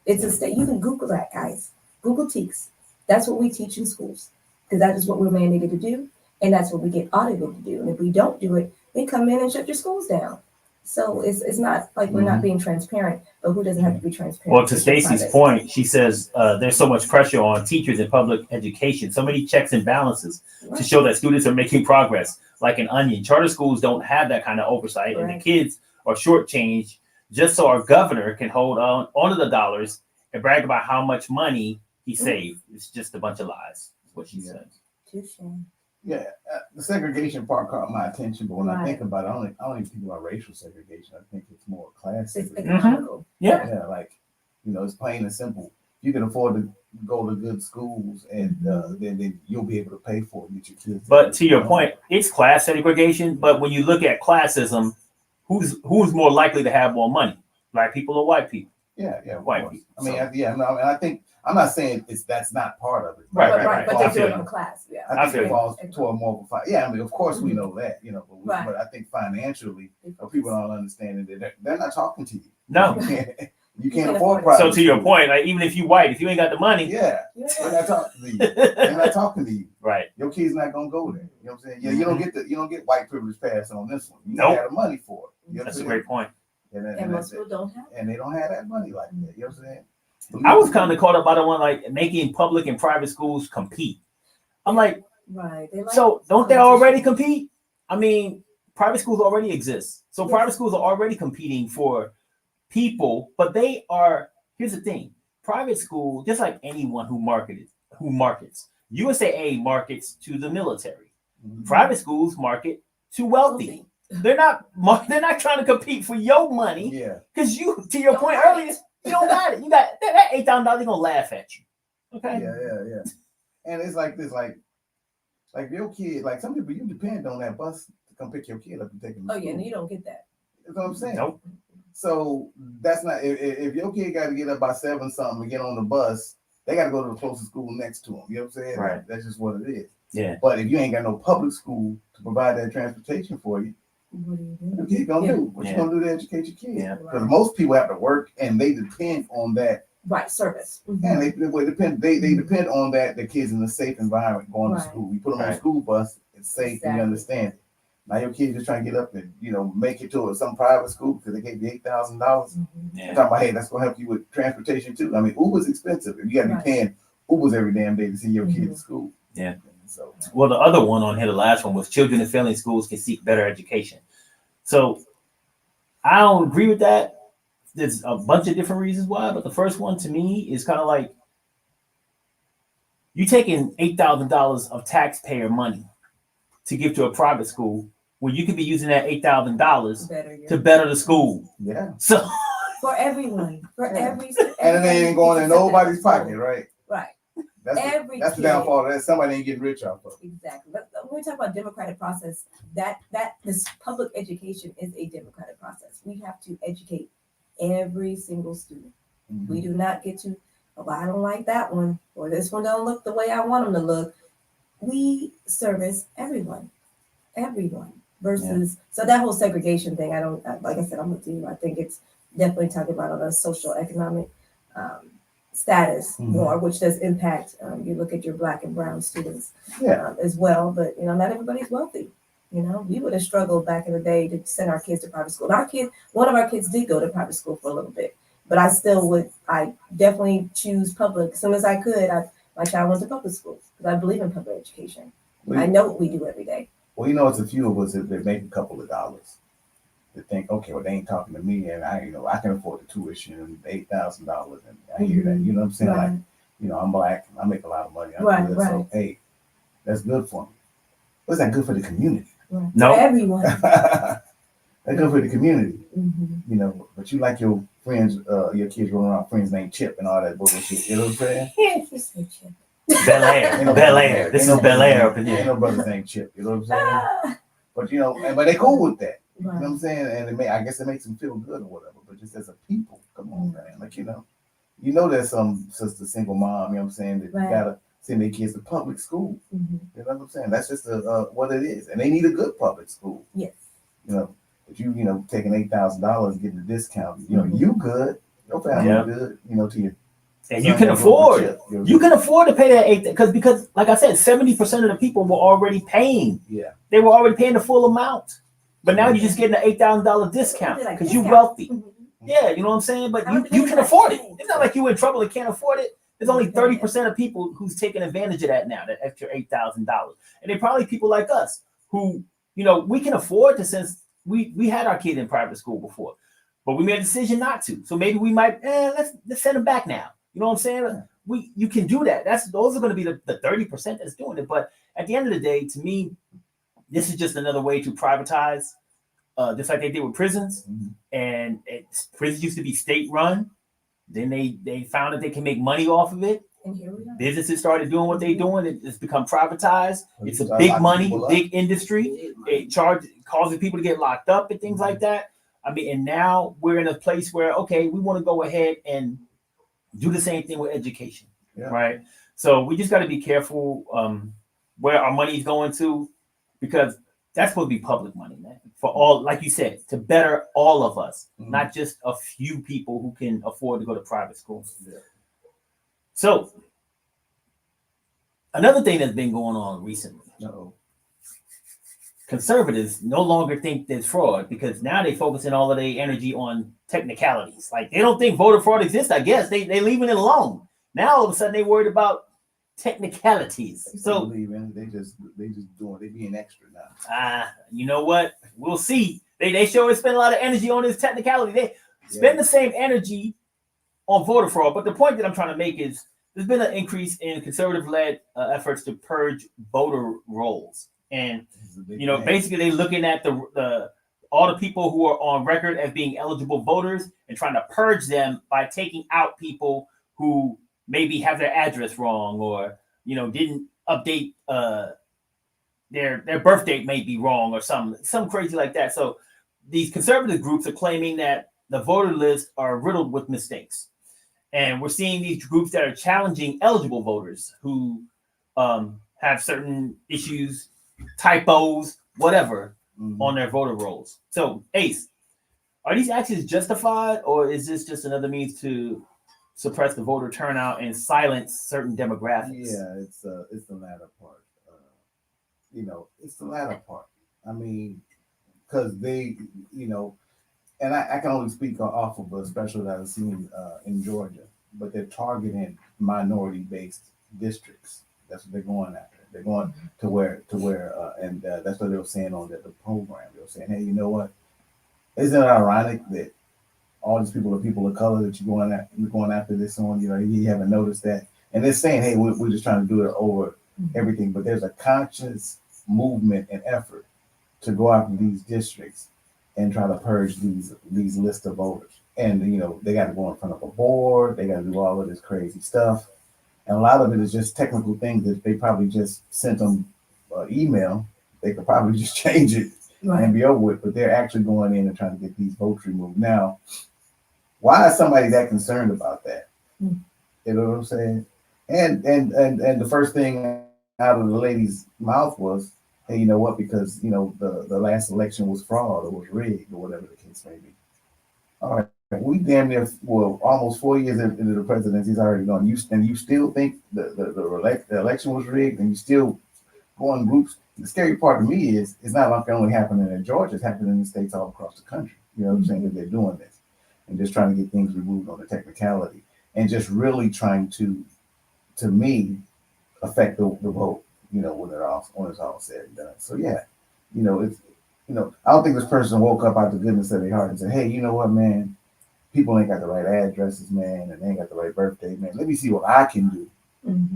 It's a state. You can Google that, guys. Google TEKS. That's what we teach in schools, because that is what we're mandated to do, and that's what we get audited to do. And if we don't do it, they come in and shut your schools down. So it's not like we're not being transparent, but who doesn't have to be transparent? Well, to Stacy's point, she says there's so much pressure on teachers in public education, so many checks and balances to show that students are making progress, like an onion. Charter schools don't have that kind of oversight, and the kids are shortchanged just so our governor can hold on to the dollars and brag about how much money he saved. It's just a bunch of lies. That's what she said. Touche. Yeah, the segregation part caught my attention, but when I Right. think about it, I don't even think about racial segregation. I think it's more class It's segregation. economical. Yeah. Yeah, like, you know, it's plain and simple. You can afford to go to good schools, and then you'll be able to pay for it and get your kids. But to your point, it's class segregation. But when you look at classism, who's more likely to have more money? Black people or white people? Yeah, of White course. people. I mean, So- yeah, no, I mean, I think I'm not saying that's not part of it. Right. But I they feel do it you. in class. Yeah. I think feel it you. falls toward more of a yeah. I mean, of course we Mhm. know that, you know, Right. but I think financially, people don't understand that they're not talking to you. No. You can't can't afford afford it. private. So to your school. point, like even if you white, if you ain't got the money, Yeah, Yeah. they're not talking to you. They're not talking to you. right? Your kid's not gonna go there. You know what I'm saying? Yeah, you don't get white privilege pass on this one. You Nope. got the money for it. You know what That's I'm a saying? great point. And most people don't have. And they don't have that money like that. You know what I'm saying? I was kind of caught up by the one like making public and private schools compete. I'm like, Right. They like so don't they competition. already compete? I mean, private schools already exist. So Yes. private schools are already competing for people, but they are, here's the thing. Private school, just like anyone who markets. USAA markets to the military. Mhm. Private schools market to wealthy. They're not trying to compete for your money. Yeah. Because you, to your Don't point got earlier, you don't got it. You got that $8,000, they're gonna laugh at you. Okay. Yeah. And it's like this, like your kid, like some people, you depend on that bus to come pick your kid up and take him to Oh yeah, school. and you don't get that. That's what I'm saying. Nope. So that's not if your kid got to get up by 7 something and get on the bus, they got to go to the closest school next to them. You know what I'm saying? Right. That's just what it is. Yeah. But if you ain't got no public school to provide that transportation for you, What do you do? what your kid gonna Yeah. do? What you Yeah. gonna do to educate your kid? Yeah. Because most people have to work and they depend on that. Right. Service. Mhm. And they depend on that. The kids in a safe environment going to Right. school. You put them on a Right. school bus, it's safe and Exactly. you understand it. Now your kid just trying to get up and make it to some private school because they gave you $8,000. Mhm. Yeah. Talking about, hey, that's gonna help you with transportation too. I mean, Uber's expensive. If you gotta be Right. paying Ubers every damn day to see your kid Mhm. to school. Yeah. So Well, the other one on here, the last one was children in failing schools can seek better education. So I don't agree with that. There's a bunch of different reasons why, but the first one to me is kind of like you taking $8,000 of taxpayer money to give to a private school when you could be using that $8,000 Better. Yeah. to better the school. yeah. So For everyone. For Yeah. every. And it ain't going in nobody's pocket, right? Right. That's Every that's the kid. downfall of that. Somebody ain't getting rich off of it. Exactly. But when we talk about democratic process, that this public education is a democratic process. We have to educate every single student. Mm-hmm. We do not get to, oh, I don't like that one, or this one don't look the way I want them to look. We service everyone versus, so that whole segregation thing, like I said, I'm with you. I think it's definitely talking about on a social economic status Mhm. more, which does impact, you look at your Black and brown students Yeah. as well, but not everybody's wealthy. We would have struggled back in the day to send our kids to private school. One of our kids did go to private school for a little bit, but I definitely choose public. As soon as I could, my child went to public school because I believe in public education. I know what we do every day. Well, it's a few of us that make a couple of dollars that think, okay, well, they ain't talking to me, and I can afford the tuition and $8,000, and I hear that. You know what I'm saying? Right. Like, I'm Black, I make a lot of money. I'm Right, good, right. So, hey, that's good for me. What's that good for the community? Right. No. For everyone. That's good for the community, Mhm. But you like your friends, your kids running around friends named Chip and all that bullshit. You know what I'm saying? Yeah, you say Chip. Bel Air. This is Bel Air up in Ain't here. no brothers named Chip. You know what I'm saying? Ah, But but they cool with that. You know what right. I'm saying? And I guess it makes them feel good or whatever. But just as a people, come on, man. Like, there's some sister, single mom, you know what I'm saying, that Right. you gotta send their kids to public school. Mhm. You know what I'm saying? That's just what it is. And they need a good public school. Yes. But you taking $8,000 and getting a discount, Mhm. you good, your family Yeah. good, to your And you can afford. You can afford to pay that because like I said, 70% of the people were already paying. Yeah. They were already paying the full amount. But now you're just getting an $8,000 discount Like because you're discount. wealthy. Mhm. Yeah, you know what I'm saying? But How much you they can got afford it. paid? It's not like you're in trouble and can't afford it. There's only Okay. 30% of people who's taking advantage of that now, that extra $8,000. And they're probably people like us who, we can afford to, since we had our kid in private school before, but we made a decision not to. So maybe we might, let's send them back now. You know what I'm saying? You can do that. Those are going to be the 30% that's doing it. But at the end of the day, to me, this is just another way to privatize, just like they did with prisons. And prisons used to be state run. Then they found that they can make money off of it. And here we are. Businesses started doing what they're doing. It's become privatized. It's a big money, big industry. It causes people to get locked up and things like that. I mean, and now we're in a place where, okay, we want to go ahead and do the same thing with education, right? So we just got to be careful where our money is going to, because that's supposed to be public money, man. For all, like you said, to better all of us, not just a few people who can afford to go to private schools. So another thing that's been going on recently, conservatives no longer think there's fraud, because now they focusing all of their energy on technicalities. Like, they don't think voter fraud exists. I guess they leaving it alone. Now all of a sudden they worried about technicalities. So they just doing, they being extra now. You know what? We'll see. They sure spend a lot of energy on this technicality. They spend the same energy on voter fraud. But the point that I'm trying to make is there's been an increase in conservative-led efforts to purge voter rolls. And, basically they're looking at all the people who are on record as being eligible voters and trying to purge them by taking out people who maybe have their address wrong, or, didn't update their birth date may be wrong, or some crazy like that. So these conservative groups are claiming that the voter lists are riddled with mistakes. And we're seeing these groups that are challenging eligible voters who have certain issues, typos, whatever, on their voter rolls. So, Ace, are these actions justified, or is this just another means to suppress the voter turnout and silence certain demographics? Yeah, it's the latter part. It's the latter part. I mean, because they, and I can only speak off of a special that I've seen in Georgia, but they're targeting minority-based districts. That's what they're going after. They're going to where, and that's what they were saying on the program. They were saying, hey, you know what? Isn't it ironic that all these people are people of color that you're going after this on? You haven't noticed that, and they're saying, hey, we're just trying to do it over everything. But there's a conscious movement and effort to go after these districts and try to purge these lists of voters. And they got to go in front of a board. They got to do all of this crazy stuff. And a lot of it is just technical things that they probably just sent them email. They could probably just change it and be over with. But they're actually going in and trying to get these votes removed. Now, why is somebody that concerned about that? You know what I'm saying? And the first thing out of the lady's mouth was, hey, you know what? Because the last election was fraud or was rigged or whatever the case may be. All right. We damn near almost 4 years into the presidency. He's already gone. And you still think the election was rigged, and you still go in groups. The scary part to me is it's not like it only happening in Georgia; it's happening in states all across the country. You know what I'm saying? That they're doing this and just trying to get things removed on the technicality, and just really trying to me, affect the vote. When it's all said and done. So yeah, it's I don't think this person woke up out the goodness of their heart and said, hey, you know what, man? People ain't got the right addresses, man, and they ain't got the right birthday, man. Let me see what I can do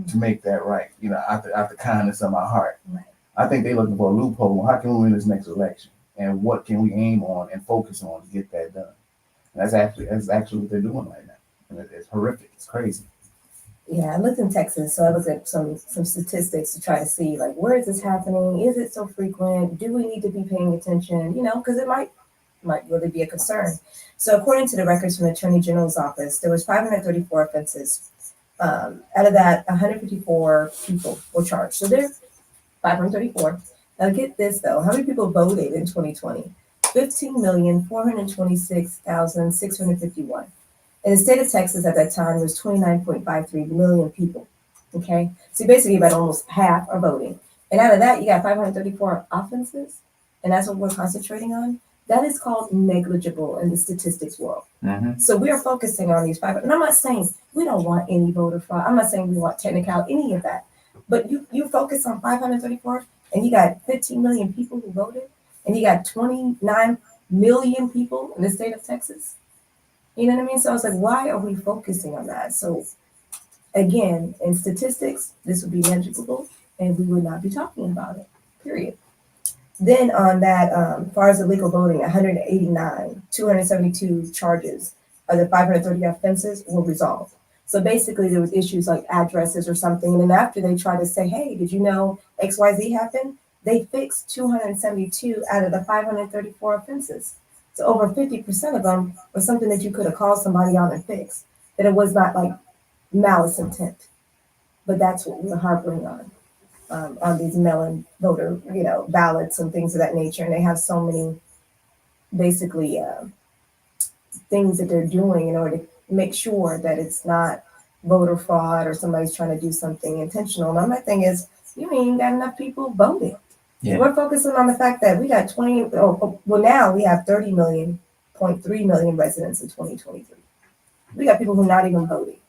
to make that right, out the kindness of my heart. Right. I think they're looking for a loophole. How can we win this next election? And what can we aim on and focus on to get that done? And that's actually what they're doing right now. And it's horrific. It's crazy. Yeah, I looked in Texas, so I looked at some statistics to try to see, like, where is this happening? Is it so frequent? Do we need to be paying attention? Because it might really be a concern. So according to the records from the Attorney General's office, there was 534 offenses. Out of that, 154 people were charged. So there's 534. Now get this, though. How many people voted in 2020? 15,426,651. In the state of Texas at that time, there was 29.53 million people. Okay, so basically about almost half are voting. And out of that, you got 534 offenses, and that's what we're concentrating on. That is called negligible in the statistics world. So we are focusing on these five. And I'm not saying we don't want any voter fraud. I'm not saying we want technical, any of that. But you focus on 534, and you got 15 million people who voted, and you got 29 million people in the state of Texas. You know what I mean? So I was like, why are we focusing on that? So again, in statistics, this would be negligible, and we would not be talking about it. Period. Then on that, as far as illegal voting, 189, 272 charges of the 530 offenses were resolved. So basically, there was issues like addresses or something, and then after they tried to say, "Hey, did you know XYZ happened?" They fixed 272 out of the 534 offenses. So over 50% of them was something that you could have called somebody on and fixed. That it was not like malice intent, but that's what we're harboring on these mail-in voter, ballots and things of that nature. And they have so many, basically, things that they're doing in order to make sure that it's not voter fraud or somebody's trying to do something intentional. And my thing is, you ain't got enough people voting. Yeah. We're focusing on the fact that we got now we have 30.3 million residents in 2023. We got people who are not even voting,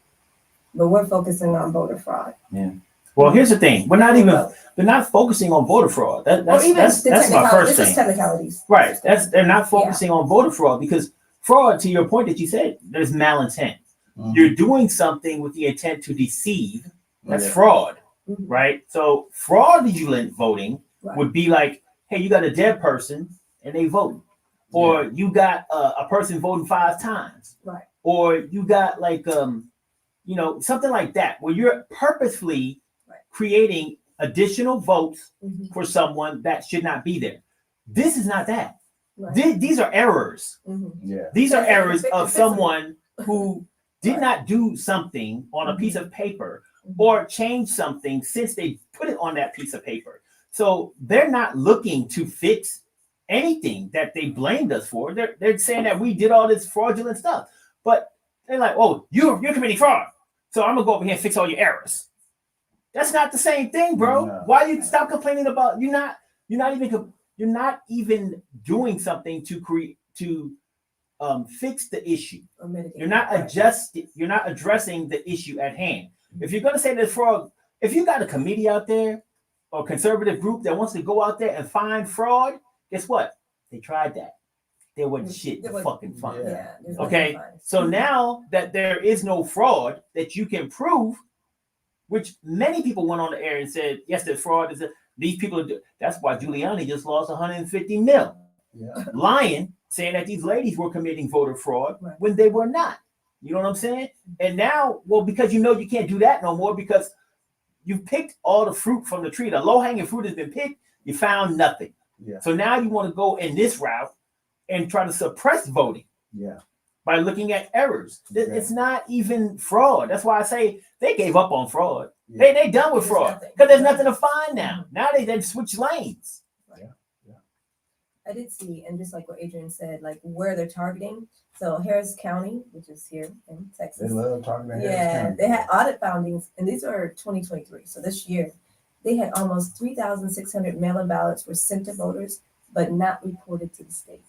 but we're focusing on voter fraud. Yeah. Well, here's the thing: they're not focusing on voter fraud. That's my first thing. This is technicalities. Right. They're not focusing on voter fraud because fraud, to your point that you said, there's malintent. Mm-hmm. You're doing something with the intent to deceive. That's fraud, right? So fraudulent voting would be like, hey, you got a dead person and they vote, or you got a person voting 5 times, right? Or you got like something like that, where you're purposefully creating additional votes for someone that should not be there. This is not that. Right. These are errors. Yeah. These are errors of someone who did not do something on a piece of paper or change something since they put it on that piece of paper. So they're not looking to fix anything that they blamed us for. They're saying that we did all this fraudulent stuff, but they're like, "Oh, you're committing fraud, so I'm gonna go over here and fix all your errors." That's not the same thing, bro. No. Why you stop complaining about you're not even doing something to fix the issue. You're not addressing the issue at hand. If you're gonna say there's fraud, if you got a committee out there or conservative group that wants to go out there and find fraud, guess what? They tried that. There wasn't shit to fucking find. Yeah, okay. So now that there is no fraud that you can prove, which many people went on the air and said, yes, there's fraud. These people are that's why Giuliani just lost 150 mil. Yeah. Lying, saying that these ladies were committing voter fraud when they were not. You know what I'm saying? And now, because you can't do that no more because you've picked all the fruit from the tree. The low-hanging fruit has been picked. You found nothing. Yeah. So now you want to go in this route and try to suppress voting. Yeah. By looking at errors. It's not even fraud. That's why I say they gave up on fraud. Yeah. They done with fraud because there's nothing to find now. Now they've switched lanes. I did see, and just like what Adrian said, like where they're targeting. So Harris County, which is here in Texas. They love targeting Harris County. They had audit findings, and these are 2023. So this year, they had almost 3,600 mail-in ballots were sent to voters, but not reported to the state.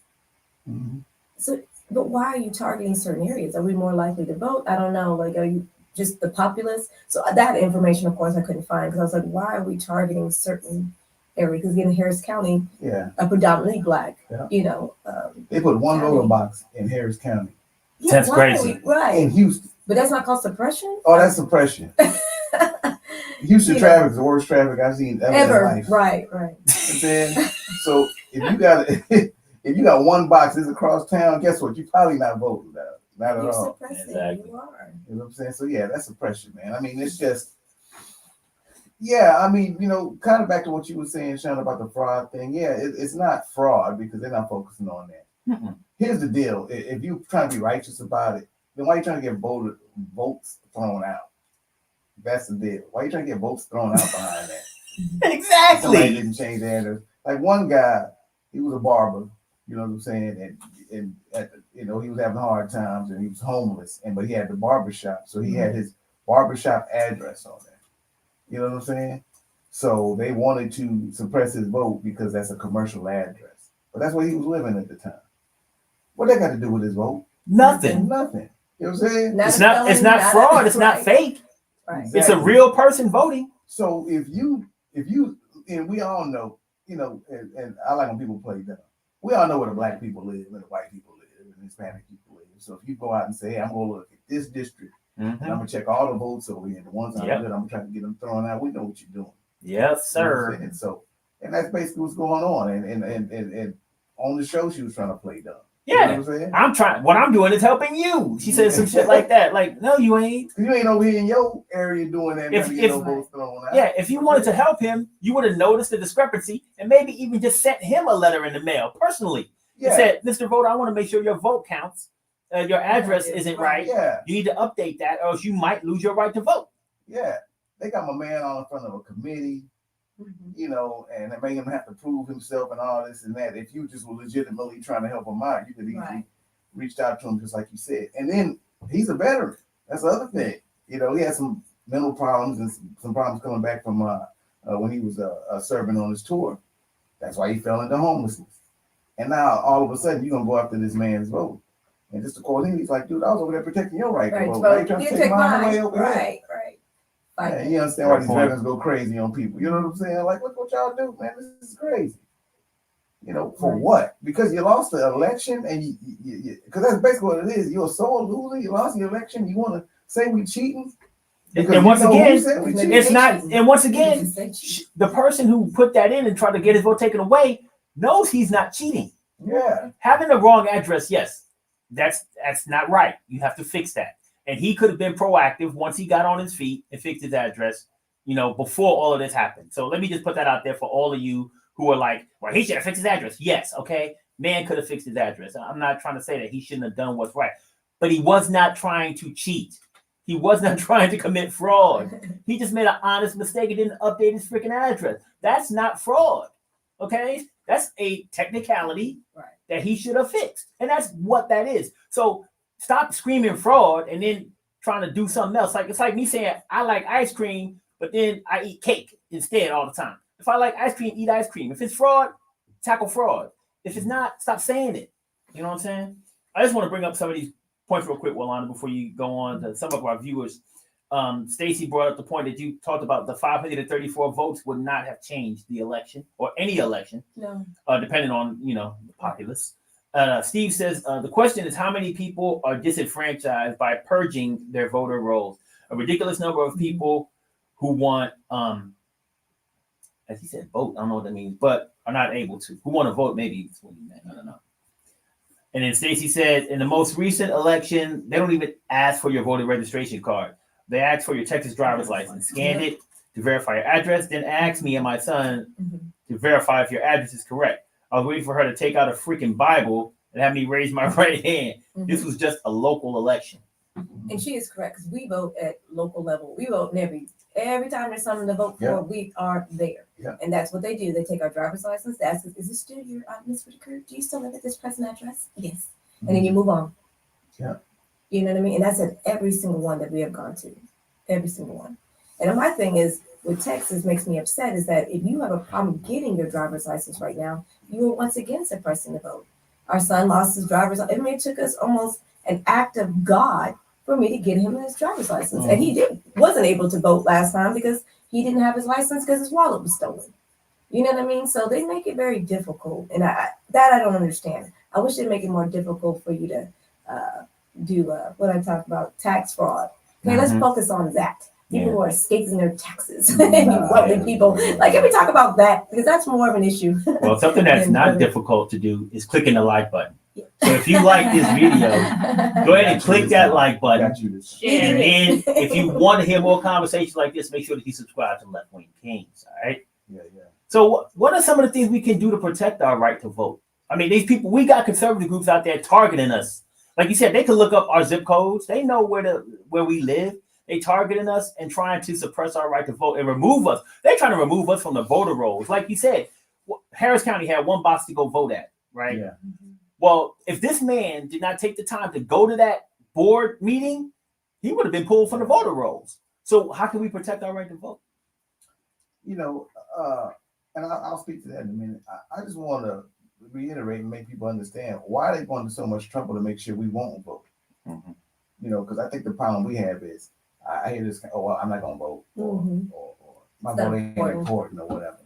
Mm-hmm. So, but why are you targeting certain areas? Are we more likely to vote? I don't know. Like, are you just the populace? So that information, of course, I couldn't find because I was like, why are we targeting certain area? Because again, Harris County, are predominantly black. Yeah. They put one voter box in Harris County. Yeah, that's crazy, right? In Houston, but that's not called suppression. Oh, that's suppression. Houston traffic is the worst traffic I've seen ever in life. Right. And then, so if you got one box that's across town, guess what? You're probably not voting now. Not at all. Exactly. You are. You know what I'm saying? So yeah, that's suppression, man. I mean, it's just. Yeah, I mean, kind of back to what you were saying, Sean, about the fraud thing. Yeah, it's not fraud because they're not focusing on that. Mm-mm. Here's the deal. If you're trying to be righteous about it, then why are you trying to get votes thrown out? That's the deal. Why are you trying to get votes thrown out behind that? Exactly. Somebody didn't change the address. Like one guy, he was a barber, you know what I'm saying? And he was having hard times and he was homeless, but he had the barbershop. So he had his barbershop address on there. You know what I'm saying? So they wanted to suppress his vote because that's a commercial address. But that's where he was living at the time. What that got to do with his vote? Nothing. You know what I'm saying? It's not fraud. It's not fake. Right. Exactly. It's a real person voting. So if you, and we all know, and I like when people play dumb. We all know where the black people live and the white people live and the Hispanic people live. So if you go out and say, hey, I'm going to look at this district And I'm gonna check all the votes over here. The ones I'm Yep. good, I'm gonna try to get them thrown out. We know what you're doing. Yes, You know what I'm sir. saying? So, and that's basically what's going on. And on the show, she was trying to play dumb. You know Yeah. what I'm saying? I'm trying. What I'm doing is helping you. She said some shit like that. Like, no, you ain't. You ain't over here in your area doing that. If- Trying to get if- no votes thrown out. Yeah, if you wanted to help him, you would have noticed the discrepancy and maybe even just sent him a letter in the mail personally. Yeah. It said, Mr. Voter, I want to make sure your vote counts. Your address isn't right. Yeah. You need to update that, or else you might lose your right to vote. Yeah. They got my man on in front of a committee, you know, and they made him have to prove himself and all this and that. If you just were legitimately trying to help him out, you could easily reached out to him, just like you said. And then he's a veteran. That's the other thing. You know, he had some mental problems and some problems coming back from when he was serving on his tour. That's why he fell into homelessness. And now all of a sudden you're gonna go after this man's vote. And just to quote him, he's like, dude, I was over there protecting your right to vote. Now you trying to take mine away over here. Yeah, you understand why these veterans go crazy on people. You know what I'm saying? Like, look what y'all do, man. This is crazy. You know, for what? Because you lost the election, and you because that's basically what it is. You're a sore loser. You lost the election. You want to say we cheating? And once again, it's not. And once again, the person who put that in and tried to get his vote taken away knows he's not cheating. Yeah, having the wrong address, yes, that's not right. You have to fix that. And he could have been proactive once he got on his feet and fixed his address, you know, before all of this happened. So let me just put that out there for all of you who are like, well, he should have fixed his address. Yes, okay, man could have fixed his address. I'm not trying to say that he shouldn't have done what's right, but he was not trying to cheat. He was not trying to commit fraud. He just made an honest mistake and didn't update his freaking address. That's not fraud, okay? That's a technicality that he should have fixed. And that's what that is. So stop screaming fraud and then trying to do something else. Like, it's like me saying, I like ice cream, but then I eat cake instead all the time. If I like ice cream, eat ice cream. If it's fraud, tackle fraud. If it's not, stop saying it. You know what I'm saying? I just want to bring up some of these points real quick, Walana, before you go on to some of our viewers. Stacy brought up the point that you talked about the 534 votes would not have changed the election or any election, depending on, you know, the populace. Steve says, the question is how many people are disenfranchised by purging their voter rolls? A ridiculous number of people who want, as he said, vote. I don't know what that means, but are not able to. Who want to vote? Maybe it's what he meant. I don't know. And then Stacy said, in the most recent election, they don't even ask for your voter registration card. They ask for your Texas driver's license. Scanned it to verify your address, then asked me and my son to verify if your address is correct. I was waiting for her to take out a freaking Bible and have me raise my right hand. This was just a local election. And she is correct, because we vote at local level. We vote in every time there's something to vote for, we are there. And that's what they do. They take our driver's license. They ask us, is this still your Miss Whitaker? Do you still live at this present address? Yes. And then you move on. You know what I mean? And that's at every single one that we have gone to. Every single one. And my thing is, with Texas makes me upset is that if you have a problem getting your driver's license right now, you are once again suppressing the vote. Our son lost his driver's license. It took us almost an act of God for me to get him his driver's license. And he wasn't able to vote last time because he didn't have his license because his wallet was stolen. You know what I mean? So they make it very difficult. And I don't understand. I wish they'd make it more difficult for you to do what I talked about, tax fraud. Okay, let's focus on that. People who are escaping their taxes, wealthy people. Like, can we talk about that? Because that's more of an issue. Well, something that's not difficult to do is clicking the like button. So if you like this video, go ahead and click that like button. And then if you want to hear more conversations like this, make sure that you subscribe to Left-Wing Kingz. All right. So what are some of the things we can do to protect our right to vote? I mean, these people, we got conservative groups out there targeting us. Like you said, they can look up our zip codes. They know where we live. They targeting us and trying to suppress our right to vote and remove us. They're trying to remove us from the voter rolls. Like you said, Harris County had one box to go vote at, right? Well, if this man did not take the time to go to that board meeting, he would have been pulled from the voter rolls. So how can we protect our right to vote? You know, and I'll speak to that in a minute. I just want to reiterate and make people understand why they're going to so much trouble to make sure we won't vote. You know, because I think the problem we have is I hear this, oh, well, I'm not going to vote, or my vote ain't important or whatever.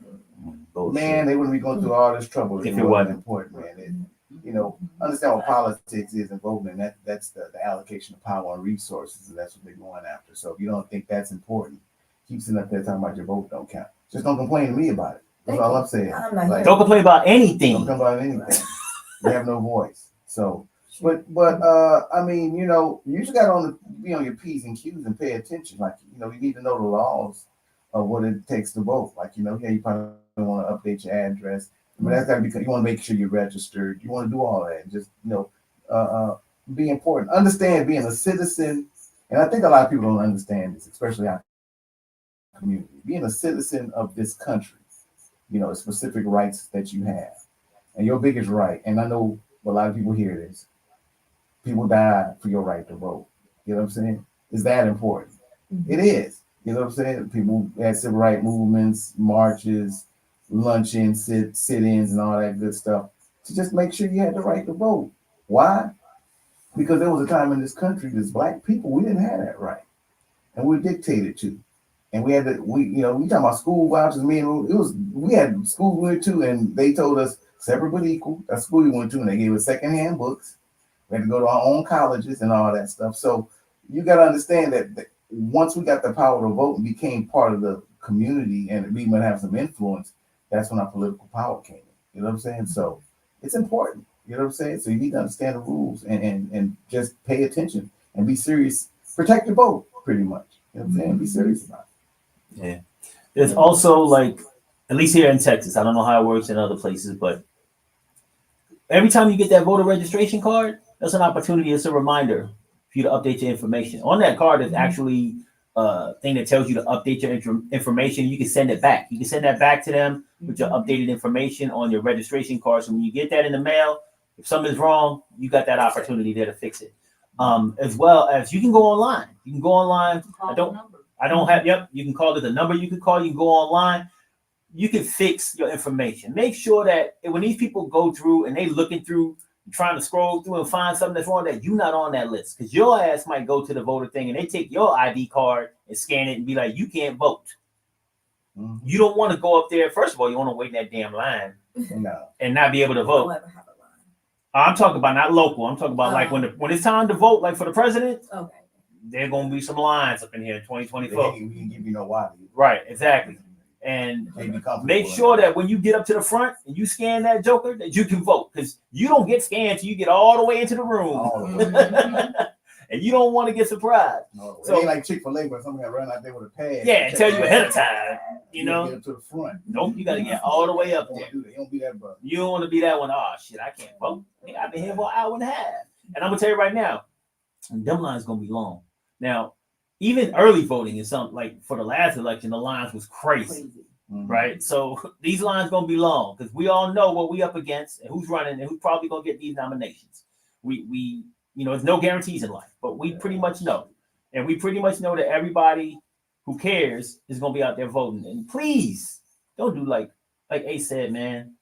Man, they wouldn't be going through all this trouble if it wasn't important, man. You know, understand what politics is and voting, and that's the allocation of power and resources, and that's what they're going after. So if you don't think that's important, keep sitting up there talking about your vote don't count. Just don't complain to me about it. That's all I'm saying. Like, Don't complain about anything. don't complain about anything. You have no voice. So, but I mean, you know, you just got to be on your P's and Q's and pay attention. Like, you know, you need to know the laws of what it takes to vote. Like, you know, yeah, you probably want to update your address, but that's got to be, you want to make sure you're registered. You want to do all that. Just, you know, be important. Understand being a citizen. And I think a lot of people don't understand this, especially our community. Being a citizen of this country, you know, specific rights that you have. And your biggest right, and I know a lot of people hear this, people died for your right to vote. You know what I'm saying? Is that important? It is. You know what I'm saying? People had civil rights movements, marches, luncheons, sit-ins, and all that good stuff to just make sure you had the right to vote. Why? Because there was a time in this country, as Black people, we didn't have that right, and we were dictated to. And we had to, you know, we talking about school vouchers. We had schools we went to, and they told us separate but equal. That's school we went to, and they gave us secondhand books. We had to go to our own colleges and all that stuff. So you got to understand that once we got the power to vote and became part of the community, and we might have some influence, that's when our political power came in. You know what I'm saying? So it's important. You know what I'm saying? So you need to understand the rules and just pay attention and be serious. Protect your vote, pretty much. You know what I'm saying? Be serious about it. Yeah. There's also, like, at least here in Texas, I don't know how it works in other places, but every time you get that voter registration card, that's an opportunity. It's a reminder for you to update your information. On that card is actually a thing that tells you to update your information. You can send it back. You can send that back to them with your updated information on your registration card. So when you get that in the mail, if something's wrong, you got that opportunity there to fix it. As well as you can go online. You can go online. I don't have, you can call it the number you can call. You can go online. You can fix your information. Make sure that when these people go through and they looking through, trying to scroll through and find something that's wrong, that you're not on that list. Because your ass might go to the voter thing and they take your ID card and scan it and be like, you can't vote. Mm-hmm. You don't want to go up there. First of all, you want to wait in that damn line and not be able to vote. I'm talking about not local. I'm talking about like when it's time to vote, like for the president. Okay. There are going to be some lines up in here in 2024. We can give you no why. Right, exactly. And make sure that when you get up to the front and you scan that joker, that you can vote. Because you don't get scanned till you get all the way into the room. And you don't want to get surprised. No, so, it ain't like Chick-fil-A where somebody run out there with a pad. Yeah, and tell you ahead of time. You know? Get up to the front. Nope, you got to get all the way up there. You don't be that brother. You don't want to be that one. Oh, shit, I can't vote. I've been here for an hour and a half. And I'm going to tell you right now, them lines going to be long. Now, even early voting is something like for the last election, the lines was crazy. Right? So these lines going to be long because we all know what we up against and who's running and who's probably going to get these nominations. We you know, there's no guarantees in life, but we pretty much know. And we pretty much know that everybody who cares is going to be out there voting. And please don't do like Ace said, man,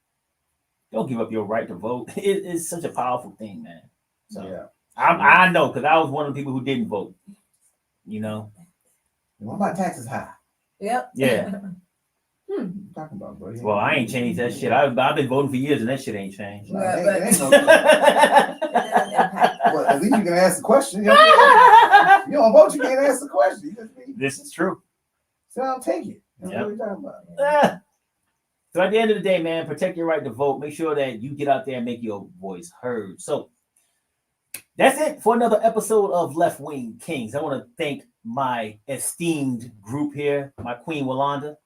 don't give up your right to vote. It's such a powerful thing, man. So yeah. I know because I was one of the people who didn't vote. You know, what about taxes high? Yep. Yeah. Talking about, bro. Well, I ain't changed that shit. I've been voting for years and that shit ain't changed. But at least you can ask the question. You don't vote, you can't ask the question. This is true. So I'll take it. That's what we're talking about. So at the end of the day, man, protect your right to vote. Make sure that you get out there and make your voice heard. So that's it for another episode of Left-Wing Kingz. I want to thank my esteemed group here, my Queen Walanda,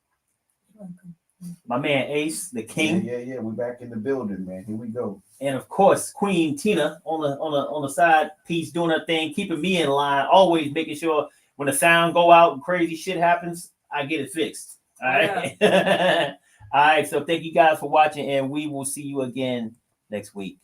my man Ace, the King. Yeah. We're back in the building, man. Here we go. And of course, Queen Tina on the side piece doing her thing, keeping me in line, always making sure when the sound go out and crazy shit happens, I get it fixed. All right. Yeah. All right. So thank you guys for watching, and we will see you again next week.